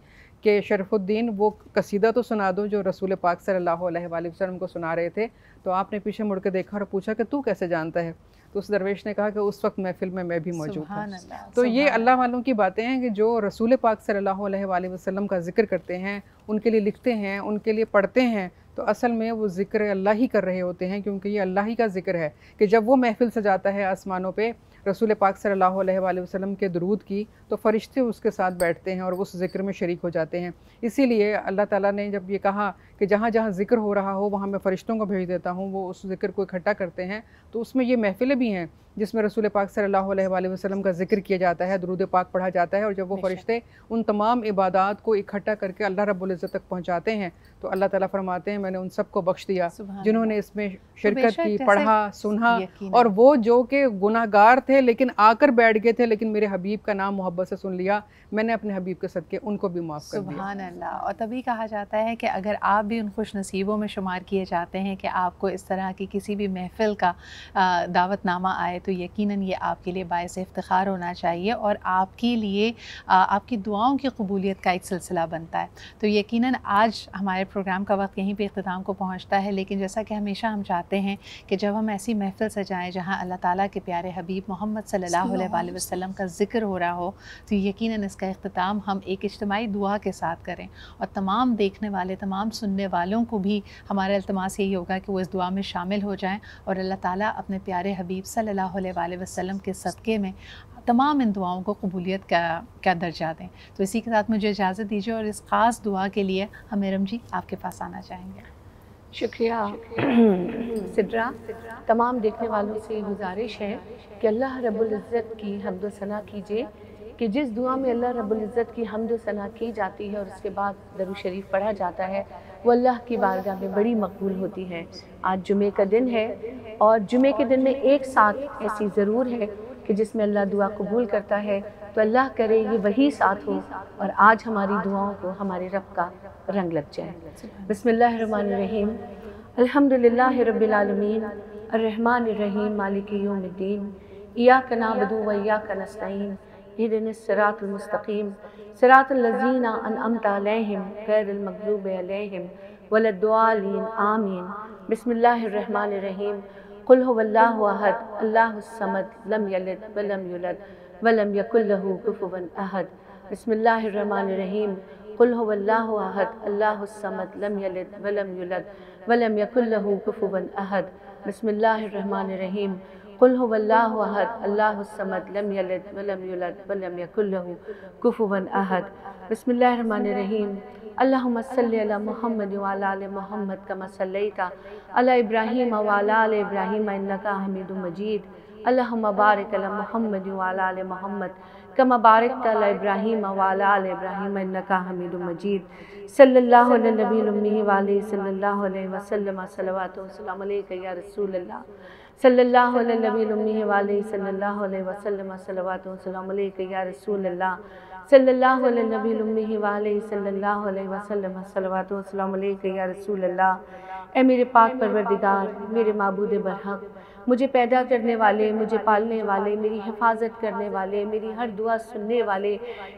कि शरफुद्दीन वो कसीदा तो सुना दो जो रसूल पाक सल्लल्लाहु अलैहि वसल्लम को सुना रहे थे। तो आपने पीछे मुड़ के देखा और पूछा कि तू कैसे जानता है? तो उस दरवेश ने कहा कि उस वक्त महफिल में मैं भी मौजूद था। तो ये अल्लाह वालों की बातें हैं कि जो रसूल पाक सल्लल्लाहु अलैहि वसल्लम का जिक्र करते हैं, उनके लिए लिखते हैं, उनके लिए पढ़ते हैं, तो असल में वो ज़िक्र अल्लाह ही कर रहे होते हैं, क्योंकि ये अल्लाह ही का ज़िक्र है कि जब वो महफिल सजाता है आसमानों पे रसूल पाक सल्लल्लाहु अलैहि वसल्लम के दुरूद की, तो फ़रिश्ते उसके साथ बैठते हैं और उस ज़िक्र में शरीक हो जाते हैं। इसीलिए अल्लाह ताला ने जब ये कहा कि जहाँ जहाँ ज़िक्र हो रहा हो वहाँ मैं फ़रिश्तों को भेज देता हूँ, वो उस ज़िक्र को इकट्ठा करते हैं, तो उसमें ये महफिलें भी हैं जिसमें रसूल पाक सल्लल्लाहु अलैहि वसल्लम का ज़िक्र किया जाता है, दुरूद पाक पढ़ा जाता है। और जब वो फ़रिश्ते उन तमाम इबादात को इकट्ठा करके अल्लाह रब्बुल इज़्ज़त तक पहुँचाते हैं तो अल्लाह ताला फरमाते हैं मैंने उन सबको बख्श दिया जिन्होंने इसमें शिरकत की, पढ़ा, सुना, और वो जो कि गुनाहगार थे लेकिन आकर बैठ गए थे, लेकिन मेरे हबीब का नाम मोहब्बत से सुन लिया, मैंने अपने हबीब के सदके उनको भी माफ़ कर दिया। सुभान अल्लाह। और तभी कहा जाता है कि अगर आप भी उन खुश नसीबों में शुमार किए जाते हैं कि आपको इस तरह की किसी भी महफ़िल का दावतनामा आए, तो यकीनन ये आपके लिए बायस इफ्तिखार होना चाहिए और आपके लिए आपकी दुआओं की कबूलियत का एक सिलसिला बनता है। तो यकीनन आज हमारे प्रोग्राम का वक्त यहीं पे इख्तिताम को पहुंचता है, लेकिन जैसा कि हमेशा हम चाहते हैं कि जब हम ऐसी महफ़िल सजाएं जहां अल्लाह ताला के प्यारे हबीब मोहम्मद सल्लल्लाहु अलैहि वसल्लम का ज़िक्र हो रहा हो, तो यकीनन इसका इख्तिताम हम एक इज्तिमाई दुआ के साथ करें। और तमाम देखने वाले, तमाम सुनने वालों को भी हमारा इल्तिमास यही होगा कि वो इस दुआ में शामिल हो जाएँ और अल्लाह ताला अपने प्यारे हबीब सल्लल्लाहु अलैहि वसल्लम के सदक़े में तमाम इन दुआओं को कबूलियत का दर्जा दें। तो इसी के साथ मुझे इजाज़त दीजिए और इस ख़ास दुआ के लिए हम मैडम जी आपके पास आना चाहेंगे। शुक्रिया सिद्रा। तमाम देखने वालों से गुजारिश है कि अल्लाह रब्बुल इज़्ज़त की हम्द व सना कीजिए कि जिस दुआ में अल्लाह रब्बुल इज़्ज़त की हम्द व सना की जाती है और उसके बाद दरूद शरीफ पढ़ा जाता है, वो अल्लाह की बारगाह में बड़ी मकबूल होती है। आज जुमे का दिन है और जुमे के दिन में एक साथ ऐसी ज़रूर है कि जिसमें अल्लाह दुआ कबूल करता है, तो अल्लाह करे ये वही साथ हो और आज हमारी दुआओं को हमारे रब का रंग लग जाए। बिस्मिल्लाहिर्रहमानिर्रहीम। अल्हम्दुलिल्लाहि रब्बिल आलमीन अर्रहमानिर्रहीम मालिकि यौमिद्दीन इय्याका नअबुदु व इय्याका नस्तईन इहदिनस सिरातल मुस्तकीम सिरातल लज़ीना अनअमता अलैहिम गैरिल मग़ज़ूबि अलैहिम वलद्दालिन आमीन। बिस्मिल्लाहिर्रहमानिर्रहीम। कुल हुवल्लाहु अहद अल्लाहुस समद लम यलिद वलम यूलद वलम यकुल लहू कुफुवन अहद। बिस्मिल्लाहिर्रहमानिर्रहीम। कुल हुवल्लाहु अहद अल्लाहुस समद लम यलिद वलम यूलद वलम यकुल लहू कुफुवन अहद। बिस्मिल्लाहिर्रहमानिर्रहीम। कुल हुवल्लाहु अहद अल्लाहुस समद लम यलिद वलम यूलद वलम यकुल लहू कुफुवन अहद। बिस्मिल्लाहिर्रहमानिर्रहीम। अल्लाहुम्मा सल्लि अला मुहम्मद व अला आलि मुहम्मद कमा सल्लैता अला इब्राहीम व अला आलि इब्राहीम इन्नका हमीदुम मजीद। अल्लाहुम्मा बारिक अला मुहम्मद व अला आलि मुहम्मद कमा बारकता अला इब्राहीम व अला आलि इब्राहीम इन्नका हमीदुम मजीद। सल्लल्लाहु अला नबील उम्मी व आलिहि सल्लल्लाहु अलैहि वसल्लम। सल्लल्लाहु वस्सलाम अलैका या रसूल अल्लाह। सल्लल्लाहु अला नबील उम्मी व आलिहि सल्लल्लाहु अलैहि वसल्लम। सल्लल्लाहु वस्सलाम अलैका या रसूल अल्लाह। सल्लल्लाहु अला नबील उम्मी व आलिहि सल्लल्लाहु अलैहि वसल्लम। सल्लल्लाहु वस्सलाम अलैका या रसूल अल्लाह। ए मेरे पाक परवरदिगार, मेरे माबूद बरहक, मुझे पैदा करने वाले, मुझे पालने वाले, मेरी हिफाजत करने वाले, मेरी हर दुआ सुनने वाले,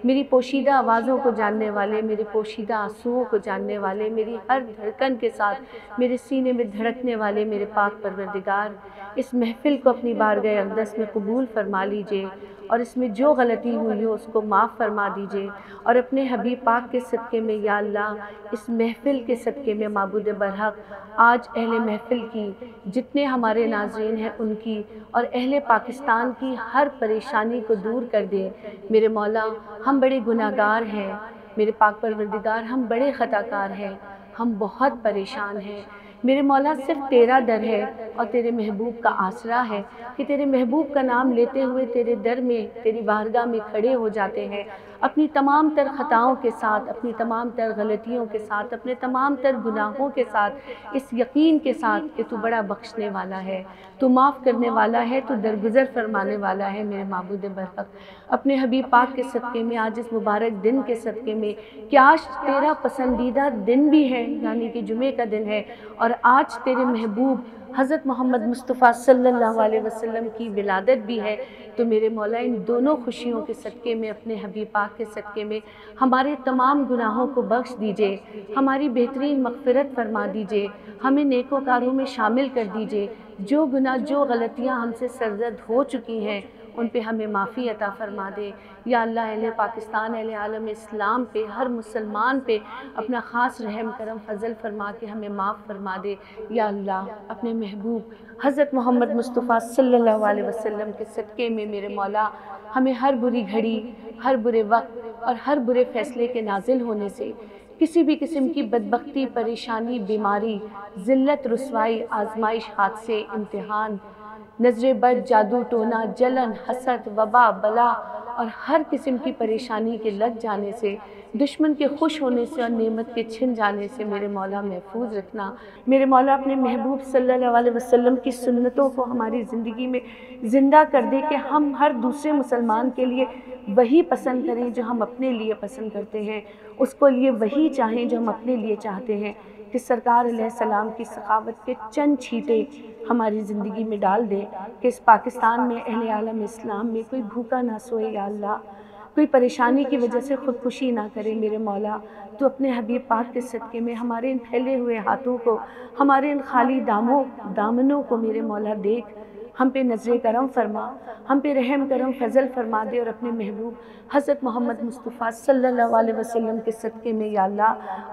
मेरी पोशीदा आवाज़ों को जानने वाले, मेरे पोशीदा आंसुओं को जानने वाले, मेरी हर धड़कन के साथ मेरे सीने में धड़कने वाले मेरे पाक परवरदिगार, इस महफ़िल को अपनी बारगाह अक़दस में कबूल फरमा लीजिए और इसमें जो गलती हुई हो उसको माफ़ फरमा दीजिए। और अपने हबीब पाक के सदक़े में या अल्लाह, इस महफ़िल के सदक़े में माबूद बरहक, आज अहले महफ़िल की, जितने हमारे नाज़रीन हैं उनकी और अहले पाकिस्तान की हर परेशानी को दूर कर दे। मेरे मौला, हम बड़े गुनाहगार हैं, मेरे पाक परवरदिगार, हम बड़े ख़ताकार हैं, हम बहुत परेशान हैं। मेरे मौला, सिर्फ तेरा दर है और तेरे महबूब का आसरा है कि तेरे महबूब का नाम लेते हुए तेरे दर में, तेरी बारगाह में खड़े हो जाते हैं अपनी तमाम तर ख़ताओं के साथ, अपनी तमाम तर गलतियों के साथ, अपने तमाम तर गुनाहों के साथ, इस यकीन के साथ कि तू बड़ा बख्शने वाला है, तू माफ़ करने वाला है, तू दरगुज़र फरमाने वाला है। मेरे माबूद बरहक, अपने हबीब पाक के सदक़े में, आज इस मुबारक दिन के सदक़े में, कि आज तेरा पसंदीदा दिन भी है, यानी कि जुमे का दिन है, और आज तेरे महबूब हज़रत मोहम्मद मुस्तफ़ा सल्लल्लाहु अलैहि वसल्लम की विलादत भी है। तो मेरे मौला, इन दोनों खुशियों के सदक़े में, अपने हबीब पाक के सदक़े में हमारे तमाम गुनाहों को बख्श दीजिए, हमारी बेहतरीन मग़फ़िरत फरमा दीजिए, हमें नेकोकारों में शामिल कर दीजिए। जो गुनाह, जो गलतियाँ हमसे सरज़द हो चुकी हैं उन पे हमें माफ़ी अता फ़रमा दे। या अल्लाह, अहले पाकिस्तान, अहले आलम इस्लाम पे, हर मुसलमान पे अपना ख़ास रहम करम फ़ज़ल फ़रमा के हमें माफ़ फ़रमा दे। या अल्लाह, अपने महबूब हज़रत मोहम्मद मुस्तफ़ा सल्लल्लाहु अलैहि वसल्लम के सदक़े में मेरे मौला, हमें हर बुरी घड़ी, हर बुरे वक्त और हर बुरे फ़ैसले के नाजिल होने से, किसी भी किस्म की बदबख्ती, परेशानी, बीमारी, ज़िल्लत, रुसवाई, आजमाइश, हादसे, इम्तिहान, नज़र बद, जादू टोना, जलन, हसद, वबा, बला और हर किस्म की परेशानी के लग जाने से, दुश्मन के खुश होने से और नेमत के छिन जाने से मेरे मौला महफूज रखना। मेरे मौला, अपने महबूब सल्लल्लाहु अलैहि वसल्लम की सुन्नतों को हमारी ज़िंदगी में ज़िंदा कर दे कि हम हर दूसरे मुसलमान के लिए वही पसंद करें जो हम अपने लिए पसंद करते हैं, उसको लिए वही चाहें जो हम अपने लिए चाहते हैं। कि सरकार अलैहिस्सलाम की सखावत के चंद छींटे हमारी ज़िंदगी में डाल दे कि इस पाकिस्तान में, अहले आलम इस्लाम में कोई भूखा ना सोए। या अल्लाह, कोई परेशानी की वजह से ख़ुदकुशी ना करे। मेरे मौला, तो अपने हबीब पाक के सदक़े में हमारे इन फैले हुए हाथों को, हमारे इन खाली दामनों को मेरे मौला देख, हम पे नज़र करम फरमा, हम पे रहम करम फ़ज़ल फरमा दे। और अपने महबूब हज़रत मोहम्मद मुस्तफ़ा सल्लल्लाहु अलैहि वसल्लम के सदक़े में या अल्लाह,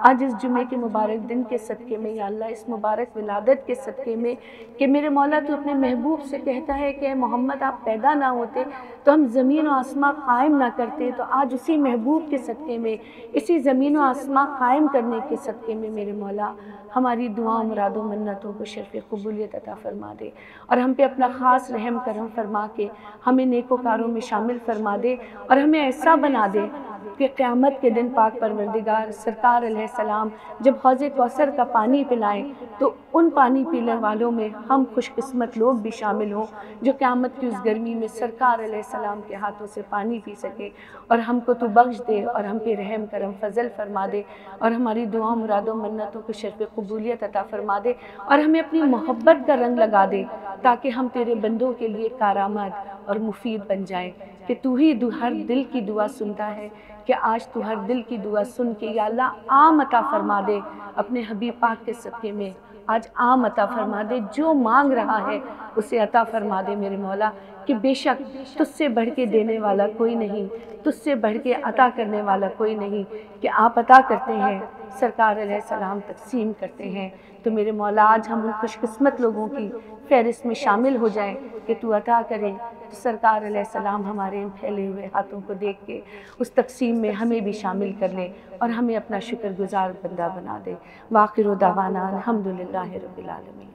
आज इस जुमे के मुबारक दिन के सदक़े में या अल्लाह, इस मुबारक विलादत के सदक़े में, कि मेरे मौला, तो अपने महबूब से कहता है कि मोहम्मद, आप पैदा ना होते तो हम ज़मीन और आसमां कायम ना करते। तो आज उसी महबूब के सदक़े में, इसी ज़मीन और आसमां कायम करने के सदक़े में मेरे मौला, हमारी दुआ, मुरादों, मन्नतों को शर्फ़ क़बूलियत अता फ़रमा दे और हम पे अपना ख़ास रहम करम फरमा के हमें नेकोकारों में शामिल फरमा दे। और हमें ऐसा बना दे कि क़यामत के दिन पाक परवरदिगार सरकार अलैहिस्सलाम जब हौज़े कौसर का पानी पिलाएं तो उन पानी पीने वालों में हम खुशकिस्मत लोग भी शामिल हों जो क़यामत की उस गर्मी में सरकार अलैहिस्सलाम के हाथों से पानी पी सके। और हमको तो बख्श दे और हम पे रहम करम फ़ज़ल फरमा दे और हमारी दुआ, मुरादों, मन्नतों को शर्फ़ क़बूलियत अता फ़रमा दे और हमें अपनी मोहब्बत का रंग लगा दे ताकि हम तेरे बंदों के लिए कारामद और मुफीद बन जाएँ। कि तू ही हर दिल की दुआ सुनता है, कि आज तू हर दिल की दुआ सुन के या अल्लाह आम अता फरमा दे अपने हबीब पाक के सदक़े में। आज आम अता फरमा दे, जो मांग रहा है उसे अता फरमा दे मेरे मौला, कि बेशक तुझसे बढ़ के देने वाला कोई नहीं, तुझसे बढ़ के अता करने वाला कोई नहीं, कि आप अता करते हैं, सरकार अलैहिस्सलाम तकसीम करते हैं। तो मेरे मौला आज हम उन खुशकिस्मत लोगों की फ़हरिस्त में शामिल हो जाएं कि तू अता करे। तो सरकार अलैहिस्सलाम हमारे इन फैले हुए हाथों को देख के उस तकसीम में हमें भी शामिल कर ले और हमें अपना शुक्रगुजार बंदा बना दे। वाक़िर दावाना अल्हम्दुलिल्लाहि रब्बिल आलमीन।